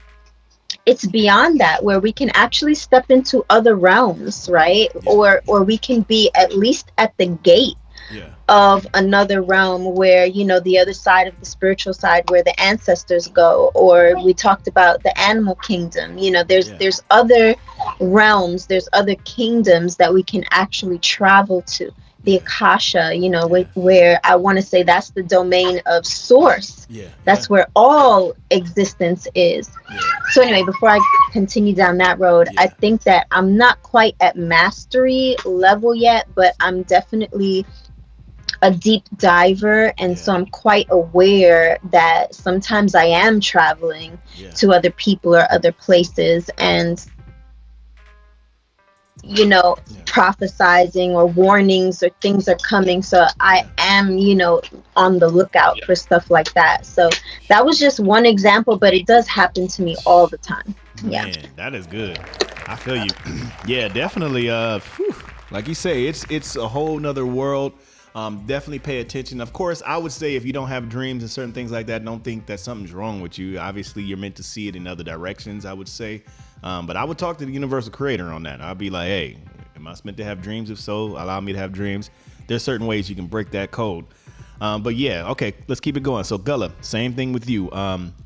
it's beyond that, where we can actually step into other realms, right? Or we can be at least at the gate of another realm, where, you know, the other side of the spiritual side, where the ancestors go. Or we talked about the animal kingdom, you know, there's other realms, there's other kingdoms that we can actually travel to. The Akasha, you know, where I want to say that's the domain of source. That's where all existence is. So anyway, before I continue down that road, I think that I'm not quite at mastery level yet, but I'm definitely a deep diver, and so I'm quite aware that sometimes I am traveling to other people or other places, and you know, prophesizing or warnings or things are coming. So I am, you know, on the lookout for stuff like that. So that was just one example, but it does happen to me all the time. Man, that is good. I feel you. Yeah, definitely. Like you say, it's a whole nother world. Definitely pay attention. Of course, I would say if you don't have dreams and certain things like that, don't think that something's wrong with you. Obviously, you're meant to see it in other directions, I would say. But I would talk to the universal creator on that. I'd be like, hey, am I meant to have dreams? If so, allow me to have dreams. There's certain ways you can break that code. But yeah, okay, let's keep it going. So Gullah, same thing with you.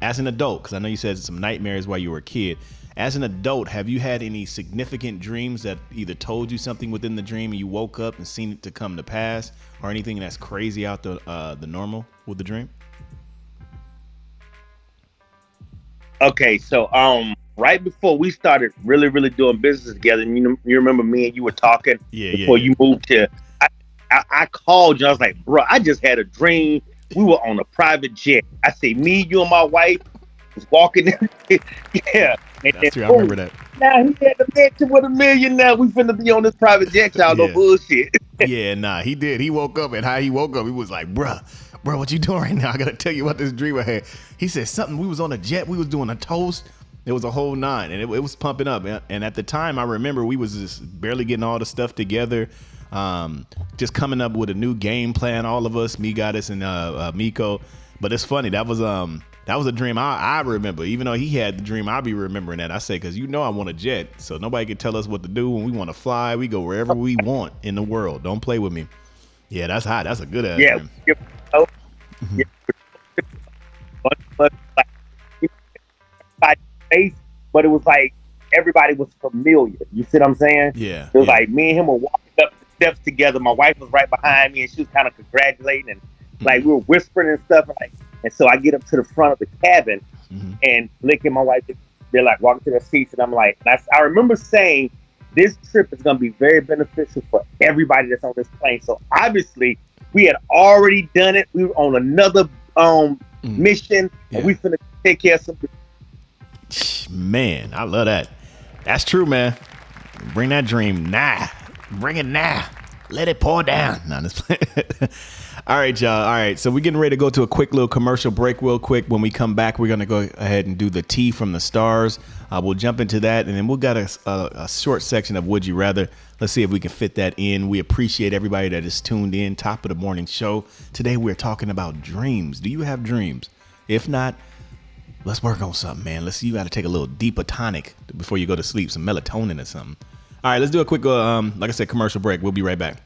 As an adult, because I know you said some nightmares while you were a kid. As an adult, have you had any significant dreams that either told you something within the dream and you woke up and seen it to come to pass, or anything that's crazy out the normal with the dream? Okay, so right before we started really doing business together, and you remember me and you were talking before you moved to, I called you. I was like, bro, I just had a dream. We were on a private jet. I say, me, you, and my wife was walking. Yeah. And that's true. I remember that. Now he had the mansion with $1 million. Now we finna be on this private jet. Y'all no bullshit. Yeah, nah, he did. He woke up, and how he woke up, he was like, bro, what you doing right now? I gotta tell you about this dream I had. He said something. We was on a jet. We was doing a toast. It was a whole nine, and it was pumping up. And at the time, I remember we was just barely getting all the stuff together, just coming up with a new game plan. All of us, me, Goddess, and Miko. But it's funny. That was a dream I remember. Even though he had the dream, I'll be remembering that. I say, because I want a jet, so nobody can tell us what to do. When we want to fly, we go wherever we want in the world. Don't play with me. Yeah, that's hot. That's a good ass dream. But it was like everybody was familiar. You see what I'm saying? Yeah. It was like me and him were walking up the steps together. My wife was right behind me, and she was kind of congratulating, and like we were whispering and stuff. And so I get up to the front of the cabin, and Lick and my wife, they're like walking to their seats, and I'm like, I remember saying, this trip is going to be very beneficial for everybody that's on this plane. So obviously, we had already done it. We were on another mission, and we finna take care of something. Man, I love that. That's true, man. Bring that dream now. Bring it now. Let it pour down. No, this all right, y'all. All right, so we're getting ready to go to a quick little commercial break real quick. When we come back, we're going to go ahead and do the tea from the stars. We'll jump into that, and then we'll got a short section of Would You Rather. Let's see if we can fit that in. We appreciate everybody that is tuned in. Top of the morning show. Today, we're talking about dreams. Do you have dreams? If not, let's work on something, man. Let's see. You got to take a little deeper tonic before you go to sleep, some melatonin or something. All right, let's do a quick, like I said, commercial break. We'll be right back.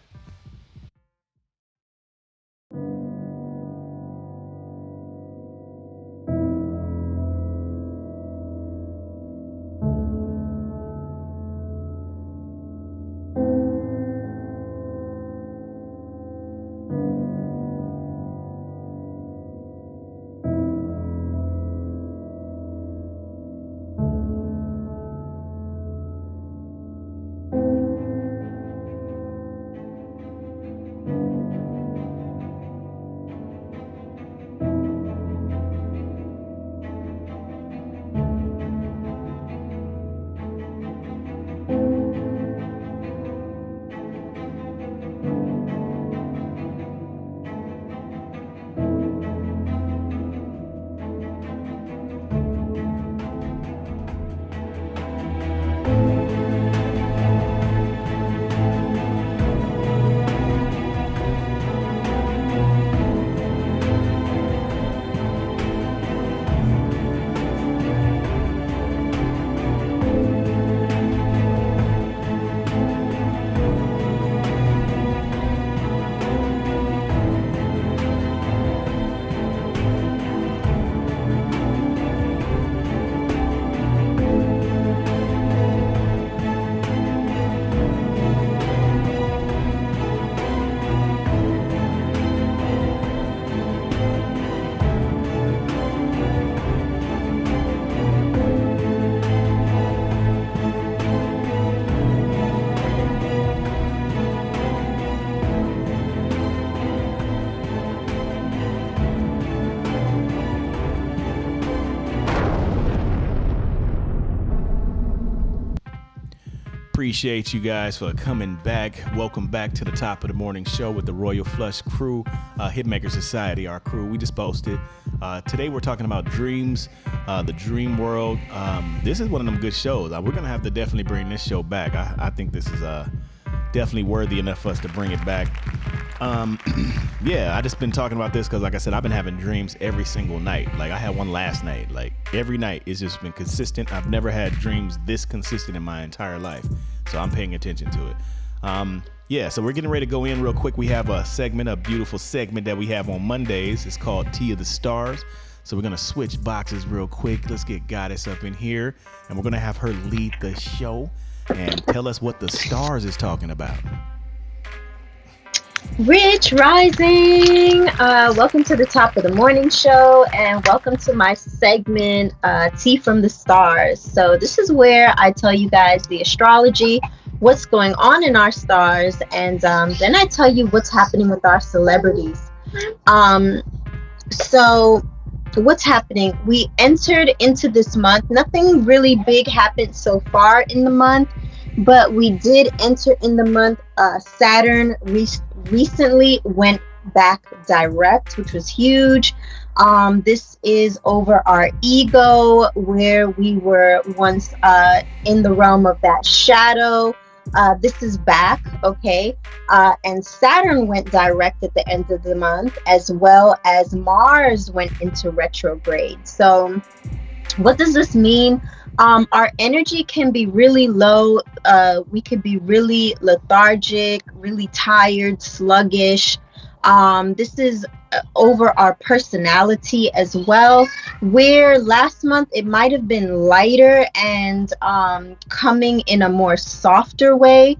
Appreciate you guys for coming back. Welcome back to the Top of the Morning Show with the Royal Flush crew, Hitmaker Society, our crew. We just posted. Today we're talking about dreams, the dream world. This is one of them good shows. We're going to have to definitely bring this show back. I think this is definitely worthy enough for us to bring it back. Yeah, I just been talking about this because, like I said, I've been having dreams every single night. Like, I had one last night. Like, every night it's just been consistent. I've never had dreams this consistent in my entire life. So I'm paying attention to it. Yeah, so we're getting ready to go in real quick. We have a beautiful segment that we have on Mondays. It's called Tea of the Stars. So we're going to switch boxes real quick. Let's get Goddess up in here. And we're going to have her lead the show and tell us what the stars is talking about. Rich Rising, welcome to the Top of the Morning Show, and welcome to my segment, Tea from the Stars. So this is where I tell you guys the astrology, what's going on in our stars, and then I tell you what's happening with our celebrities. So what's happening? We entered into this month. Nothing really big happened so far in the month, but we did enter in the month. Saturn recently went back direct, which was huge. This is over our ego, where we were once in the realm of that shadow. This is back, okay? And Saturn went direct at the end of the month, as well as Mars went into retrograde. So what does this mean? Our energy can be really low. We could be really lethargic, really tired, sluggish. This is over our personality as well, where last month it might have been lighter and coming in a more softer way.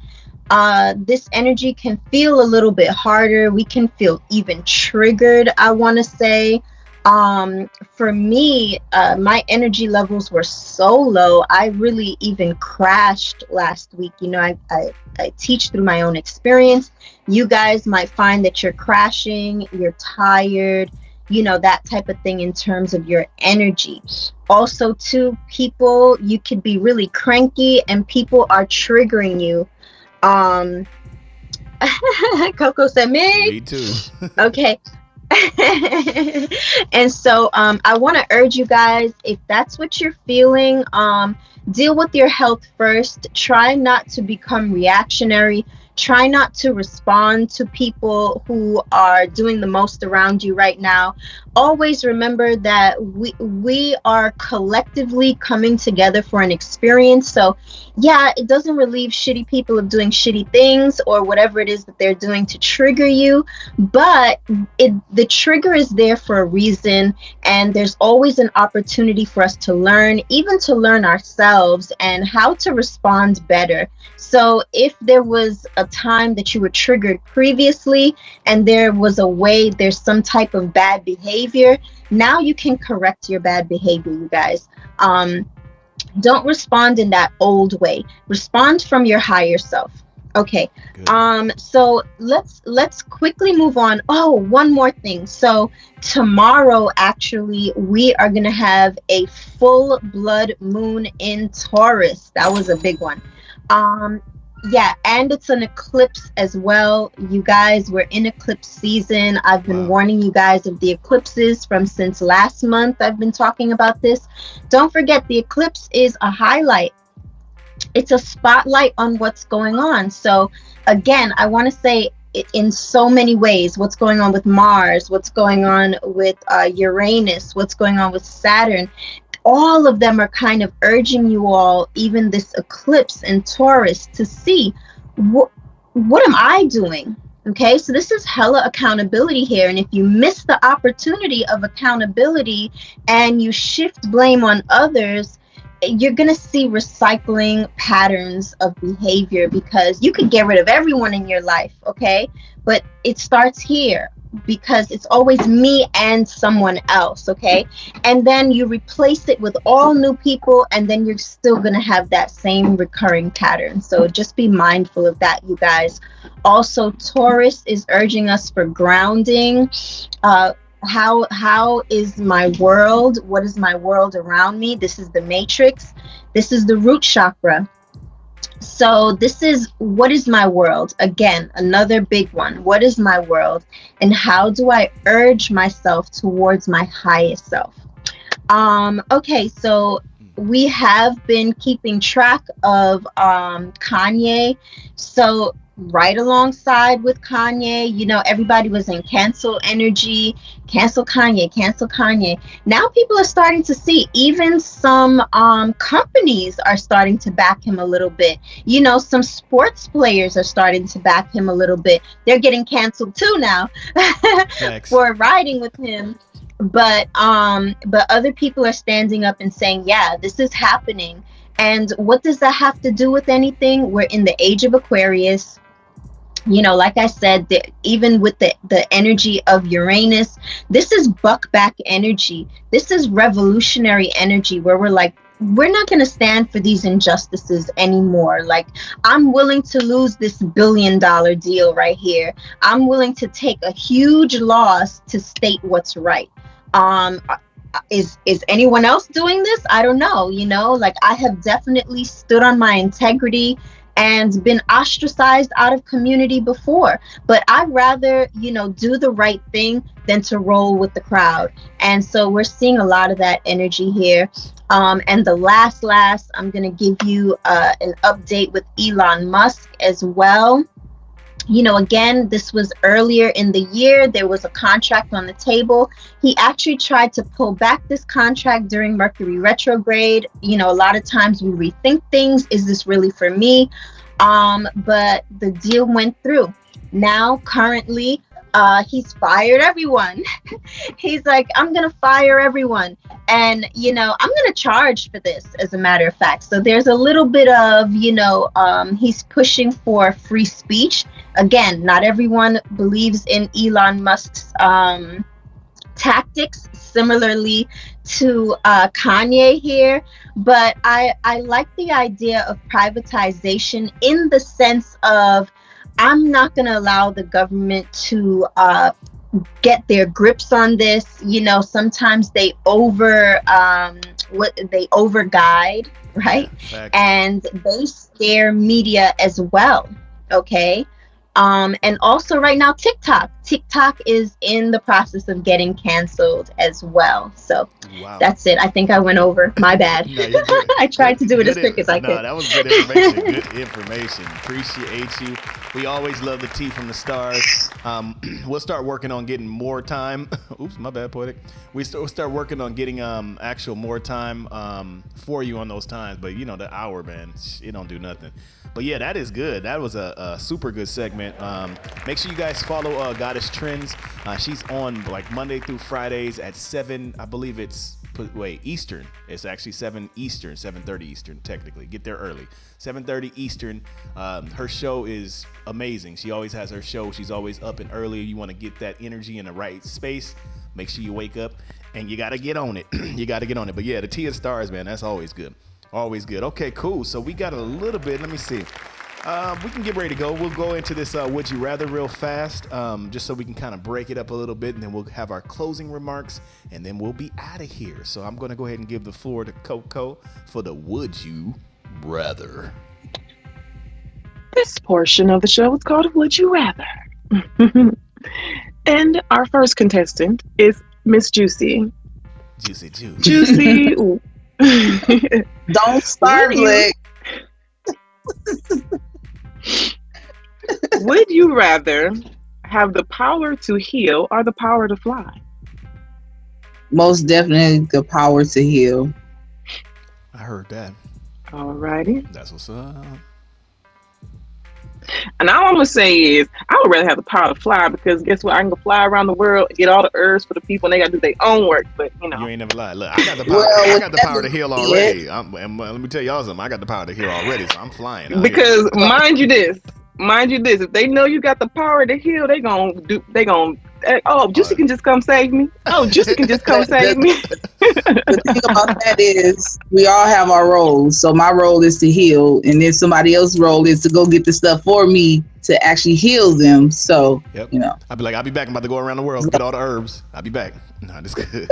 This energy can feel a little bit harder. We can feel even triggered, I want to say. For me, my energy levels were so low, I really even crashed last week. You know, I teach through my own experience. You guys might find that you're crashing, you're tired, you know, that type of thing in terms of your energy. Also, too, people, you could be really cranky and people are triggering you. Coco said me. Me too. Okay. And so I want to urge you guys, if that's what you're feeling, deal with your health first. Try not to become reactionary. Try not to respond to people who are doing the most around you right now. Always remember that we are collectively coming together for an experience. So yeah, it doesn't relieve shitty people of doing shitty things or whatever it is that they're doing to trigger you, but the trigger is there for a reason, and there's always an opportunity for us to learn, even to learn ourselves and how to respond better. So if there was a time that you were triggered previously and there was a way, there's some type of bad behavior, now you can correct your bad behavior, you guys. Don't respond in that old way. Respond from your higher self. Okay. Good. So let's quickly move on. Oh, one more thing. So tomorrow, actually, we are gonna have a full blood moon in Taurus. That was a big one. Yeah, and it's an eclipse as well. You guys, we're in eclipse season. I've been warning you guys of the eclipses since last month. I've been talking about this. Don't forget, the eclipse is a highlight. It's a spotlight on what's going on. So again, I want to say in so many ways, what's going on with Mars, what's going on with Uranus, what's going on with Saturn. All of them are kind of urging you all, even this eclipse in Taurus, to see what am I doing? Okay, so this is hella accountability here. And if you miss the opportunity of accountability and you shift blame on others, you're going to see recycling patterns of behavior, because you could get rid of everyone in your life, okay? But it starts here, because it's always me and someone else, okay? And then you replace it with all new people, and then you're still going to have that same recurring pattern. So just be mindful of that, you guys. Also, Taurus is urging us for grounding. How is my world? What is my world around me? This is the matrix. This is the root chakra. So this is, what is my world? Again, another big one. What is my world? And how do I urge myself towards my highest self? Okay, so we have been keeping track of Kanye. So right alongside with Kanye, you know, everybody was in cancel energy, cancel Kanye, cancel Kanye. Now people are starting to see, even some companies are starting to back him a little bit. You know, some sports players are starting to back him a little bit. They're getting canceled too now for riding with him. But other people are standing up and saying, yeah, this is happening. And what does that have to do with anything? We're in the age of Aquarius. You know, like I said, even with the energy of Uranus, this is buck back energy. This is revolutionary energy, where we're like, we're not going to stand for these injustices anymore. Like, I'm willing to lose this $1 billion deal right here. I'm willing to take a huge loss to state what's right. Is anyone else doing this? I don't know. You know, like, I have definitely stood on my integrity and been ostracized out of community before, but I'd rather, you know, do the right thing than to roll with the crowd. And so we're seeing a lot of that energy here. And the last, I'm going to give you an update with Elon Musk as well. You know, again, this was earlier in the year. There was a contract on the table. He actually tried to pull back this contract during Mercury retrograde. You know, a lot of times we rethink things. Is this really for me? But the deal went through. Now, currently, he's fired everyone. He's like, I'm going to fire everyone. And, you know, I'm going to charge for this, as a matter of fact. So there's a little bit of, you know, he's pushing for free speech. Again, not everyone believes in Elon Musk's tactics, similarly to Kanye here. But I like the idea of privatization, in the sense of, I'm not going to allow the government to get their grips on this. You know, sometimes they over guide, right? Yeah, and they scare media as well. Okay. And also right now TikTok is in the process of getting canceled as well. So Wow. that's it. I think I went over. My bad. No, you're good. I tried to do it as quick as I No, could. that was good information. Good information. Appreciate you. We always love the tea from the stars. We'll start working on getting more time. Oops, my bad, Poetic. We'll start working on getting actual more time for you on those times. But you know, the hour, man, it don't do nothing. But yeah, that is good. That was a super good segment. Make sure you guys follow Goddess Trends. She's on like Monday through Fridays at 7, I believe it's Eastern. It's actually 7 Eastern, 7:30 Eastern technically. Get there early. 7:30 Eastern. Her show is amazing. She always has her show. She's always up and early. You want to get that energy in the right space. Make sure you wake up and you got to get on it. You got to get on it. But yeah, the Tea of Stars, man, that's always good. Always good. Okay, cool. So we got a little bit. Let me see. We can get ready to go. We'll go into this Would You Rather real fast, just so we can kind of break it up a little bit, and then we'll have our closing remarks, and then we'll be out of here. So I'm going to go ahead and give the floor to Coco for the Would You Rather. This portion of the show is called Would You Rather. And our first contestant is Miss Juicy. Juicy Juice. Juicy. Don't start, Lick. Would you rather have the power to heal or the power to fly? Most definitely the power to heal. I heard that. Alrighty. That's what's up. And all I'm gonna say is, I would rather have the power to fly, because guess what? I can go fly around the world, get all the herbs for the people, and they gotta do their own work. But you know, You ain't never lied. Look, I got the power. I got the power to heal already. And let me tell y'all something. I got the power to heal already, so I'm flying. out because here. mind you this, if they know you got the power to heal, they gonna Juicy can just come save me. Oh, Juicy can just come save me. The thing about that is we all have our roles. So my role is to heal, and then somebody else's role is to go get the stuff for me to actually heal them. So, Yep. you know. I'll be like, I'll be back. I'm about to go around the world, get all the herbs. I'll be back. No, this good.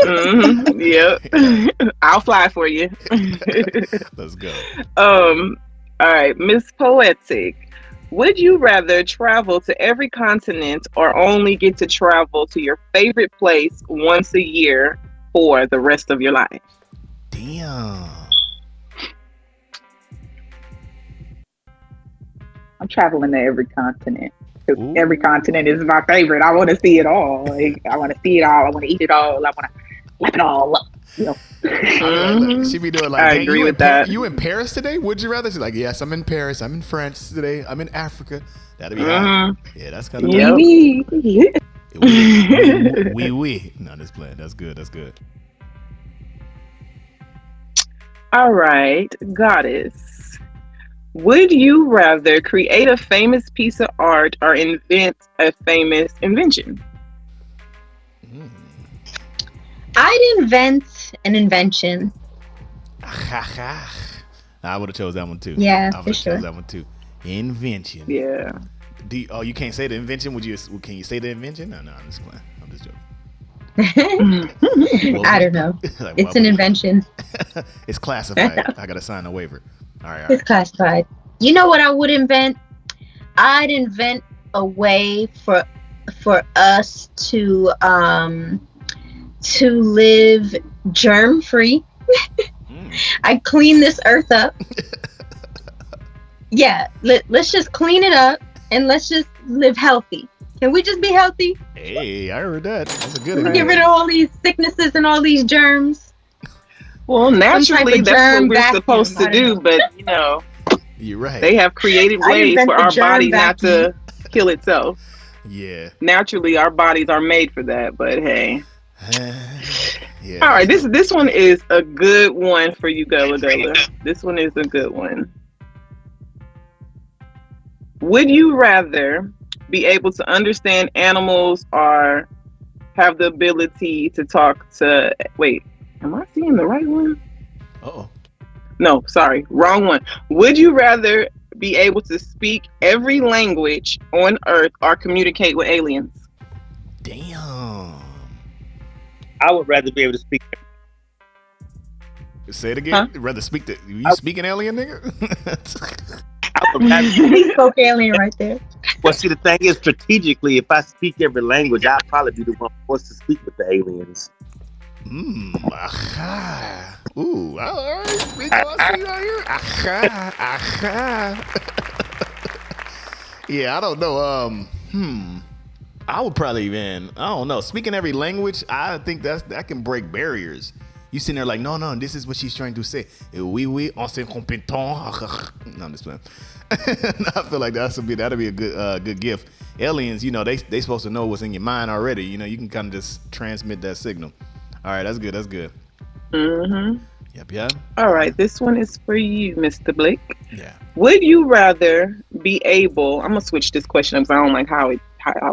Yep. I'll fly for you. Let's go. All right, Miss Poetic. Would you rather travel to every continent or only get to travel to your favorite place once a year for the rest of your life? Damn. I'm traveling to every continent, because Ooh. every continent is my favorite. I want to see it all. Like, I want to see it all. I want to eat it all. I want to lap it all up. You know. She be doing like, I hey, agree you with in that. You in Paris today? Would you rather? She's like, yes, I'm in Paris. I'm in France today. I'm in Africa. That'd be hot. Yeah, that's kind of Yep. we. No, this plan. That's good. That's good. All right, Goddess. Would you rather create a famous piece of art or invent a famous invention? I'd invent an invention. I would have chose that one too. Yeah, I would for have sure. chose that one too. Invention. Yeah. You can't say the invention? Can you say the invention? No, I'm just playing. I'm just joking. I don't know. Like, It's an invention. It's classified. I gotta sign a waiver. All right. It's classified. You know what I would invent? I'd invent a way for us to live germ free. I'd clean this earth up. Yeah, let's just clean it up and let's just live healthy. Can we just be healthy? Hey, I heard that. That's a good We one. get rid of all these sicknesses and all these germs. Well, naturally, of that's germ what we're vacuum, supposed to I don't do, know. but you know, You're right. they have created I ways invent for the our germ body not to kill itself. Yeah. Naturally, our bodies are made for that, but hey. Yeah. All right, this one is a good one for you, Gullah Gullah. This one is a good one. Would you rather be able to understand animals or have the ability to talk to... Wait, am I seeing the right one? Uh-oh. No, sorry, wrong one. Would you rather be able to speak every language on Earth or communicate with aliens? Damn. I would rather be able to speak. Say it again. Huh? Rather speak you speak an alien, nigga? I would rather, He spoke alien right there. Well, see, the thing is, strategically, if I speak every language, I'd probably be the one forced to speak with the aliens. Aha. Ooh, all right. We go see out here. Aha, aha. Yeah, I don't know. I would probably even, I don't know. Speaking every language, I think that can break barriers. You sitting there like, no, this is what she's trying to say. Oui, on s'est compétent. No, I'm just playing. I feel like that'd be a good gift. Aliens, they supposed to know what's in your mind already. You can kind of just transmit that signal. All right, that's good. Mm-hmm. Yep. All right, this one is for you, Mr. Blake. Yeah. Would you rather be able? I'm gonna switch this question because I don't like how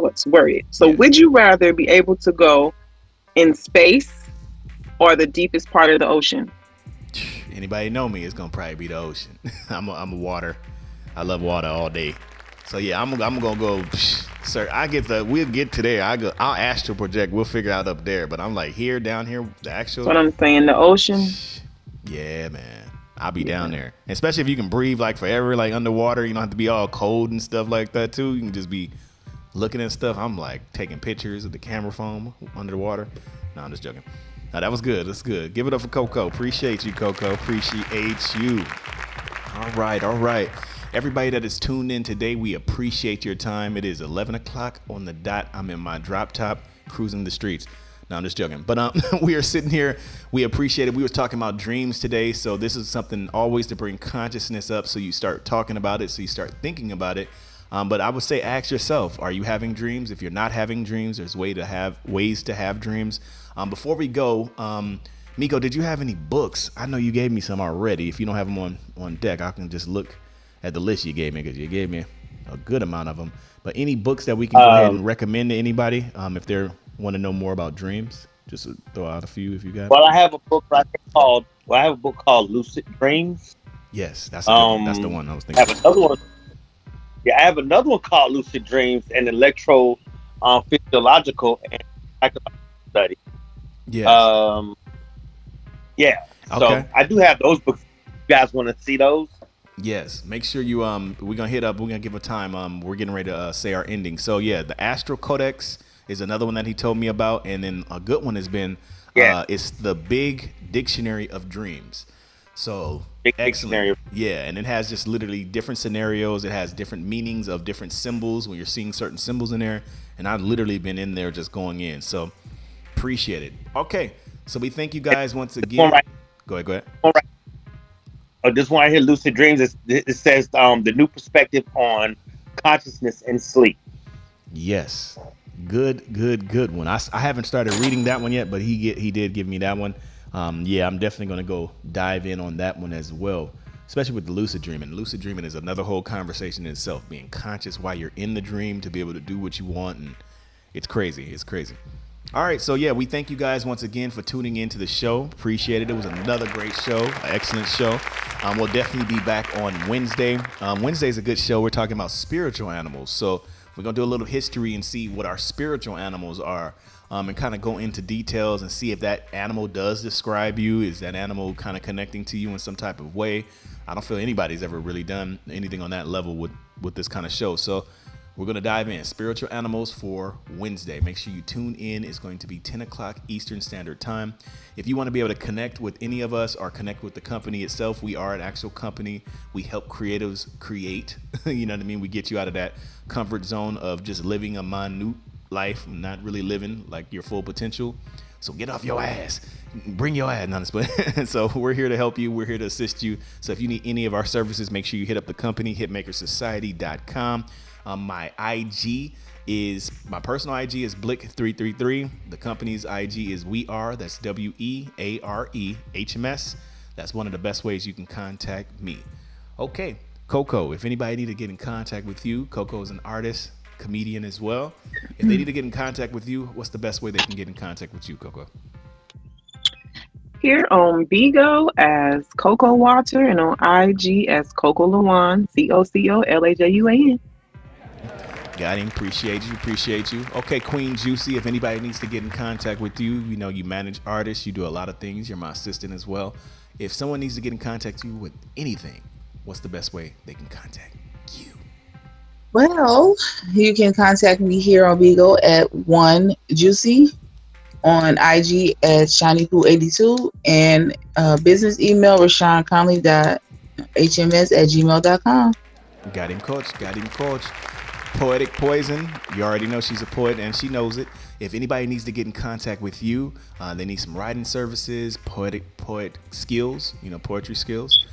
it's worded. So, would you rather be able to go in space or the deepest part of the ocean? Anybody know me? It's gonna probably be the ocean. I'm a water. I love water all day. So yeah, I'm gonna go. Sir, we'll get to there. I'll astral project. We'll figure out up there. But I'm like here, down here, the actual. That's what I'm saying. The ocean. Yeah, man. I'll be down there. Especially if you can breathe like forever, like underwater. You don't have to be all cold and stuff like that too. You can just be looking at stuff. I'm like taking pictures of the camera phone under the water. No, I'm just joking. No, that was good. That's good. Give it up for Coco. Appreciate you, Coco. Appreciate you. All right. Everybody that is tuned in today, we appreciate your time. It is 11 o'clock on the dot. I'm in my drop top cruising the streets. No, I'm just joking. But we are sitting here. We appreciate it. We were talking about dreams today. So this is something always to bring consciousness up. So you start talking about it. So you start thinking about it. But I would say ask yourself, are you having dreams? If you're not having dreams, there's ways to have dreams. Before we go, Miko, did you have any books? I know you gave me some already. If you don't have them on deck, I can just look at the list you gave me because you gave me a good amount of them. But any books that we can go ahead and recommend to anybody if they want to know more about dreams? Just throw out a few if you got. Well, I have a book called Lucid Dreams. Yes, that's the one I was thinking. I have another one. Yeah, I have another one called Lucid Dreams, an electro physiological and psychological study. Yeah. Yeah. So Okay. I do have those books. You guys want to see those? Yes. Make sure you we're gonna give a time. We're getting ready to say our ending. So yeah, the Astral Codex is another one that he told me about, and then a good one has been it's the Big Dictionary of Dreams. So Big excellent. Dictionary. Yeah, and it has just literally different scenarios. It has different meanings of different symbols when you're seeing certain symbols in there. And I've literally been in there just going in. So appreciate it. Okay. So we thank you guys once again. Go ahead. All right. Oh, this one right here, Lucid Dreams. It says the new perspective on consciousness and sleep. Yes. Good one. I haven't started reading that one yet, but he did give me that one. Yeah, I'm definitely going to go dive in on that one as well, especially with the lucid dreaming. Lucid dreaming is another whole conversation in itself, being conscious while you're in the dream to be able to do what you want. And it's crazy. All right. So yeah, we thank you guys once again for tuning into the show. Appreciate it. It was another great show, an excellent show. We'll definitely be back on Wednesday. Wednesday is a good show. We're talking about spiritual animals. So we're going to do a little history and see what our spiritual animals are. And kind of go into details and see if that animal does describe you. Is that animal kind of connecting to you in some type of way? I don't feel anybody's ever really done anything on that level with this kind of show. So we're going to dive in. Spiritual animals for Wednesday. Make sure you tune in. It's going to be 10 o'clock Eastern Standard Time. If you want to be able to connect with any of us or connect with the company itself, we are an actual company. We help creatives create. You know what I mean? We get you out of that comfort zone of just living a minute life, not really living like your full potential. So get off your ass, bring your ass on this. So we're here to help you. We're here to assist you. So if you need any of our services, make sure you hit up the company, hitmakersociety.com. My personal IG is Blick333. The company's IG is WeAre. That's WeAre HMS. That's one of the best ways you can contact me. Okay, Coco, if anybody need to get in contact with you, Coco is an artist, comedian as well. If they need to get in contact with you, what's the best way they can get in contact with you, Coco? Here on Bigo as Coco Water and on IG as Coco Lawan, CocoLaJuan. Got him. Appreciate you. Okay, Queen Juicy, if anybody needs to get in contact with you, you know you manage artists, you do a lot of things, you're my assistant as well. If someone needs to get in contact with you with anything, what's the best way they can contact you? Well, you can contact me here on Vigo at one Juicy, on IG at ShinyPoo82, and business email RashawnConley.hms@gmail.com. Got him, coach. Got him, coach. Poetic Poison. You already know she's a poet and she knows it. If anybody needs to get in contact with you, they need some writing services, poet skills, poetry skills.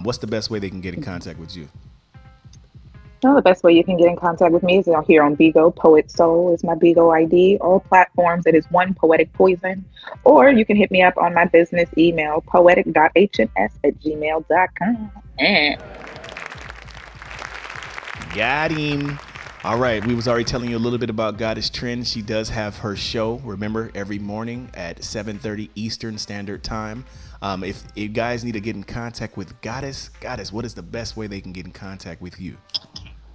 What's the best way they can get in contact with you? Well, the best way you can get in contact with me is out here on Bigo. Poet Soul is my Bigo ID. All platforms, it is one Poetic Poison. Or you can hit me up on my business email, poetic.hms@gmail.com. Got him. All right, we was already telling you a little bit about Goddess Trends. She does have her show, remember, every morning at 7:30 Eastern Standard Time. If you guys need to get in contact with Goddess, what is the best way they can get in contact with you?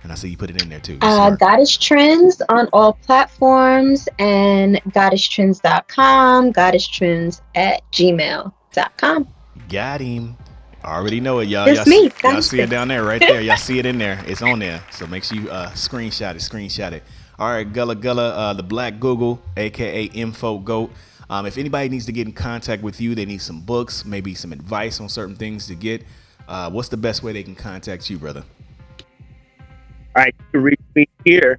And I see you put it in there too. Goddess Trends on all platforms and goddesstrends.com, goddesstrends@gmail.com. Got him. I already know it, y'all. It's me. Y'all see it down there, right there. Y'all see it in there. It's on there. So make sure you screenshot it. All right, Gullah, the Black Google, aka Info Goat. If anybody needs to get in contact with you, they need some books, maybe some advice on certain things to get. What's the best way they can contact you, brother? All right, you can reach me here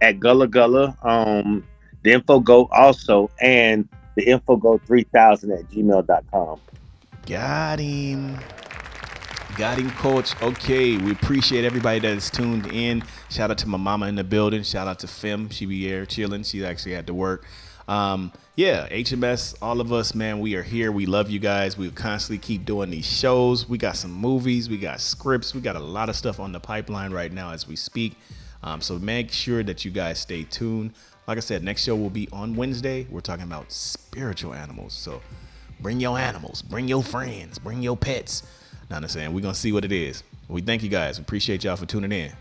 at Gullah, the Info Goat also, and the Info Goat 3000@gmail.com. Got him. Got him, coach. Okay, we appreciate everybody that is tuned in. Shout out to my mama in the building. Shout out to Fem. She be here chilling. She actually had to work. Yeah, HMS, all of us, man, we are here. We love you guys. We constantly keep doing these shows. We got some movies. We got scripts. We got a lot of stuff on the pipeline right now as we speak. So make sure that you guys stay tuned. Like I said, next show will be on Wednesday. We're talking about spiritual animals. So bring your animals, bring your friends, bring your pets. Not saying we're going to see what it is. We thank you guys. Appreciate y'all for tuning in.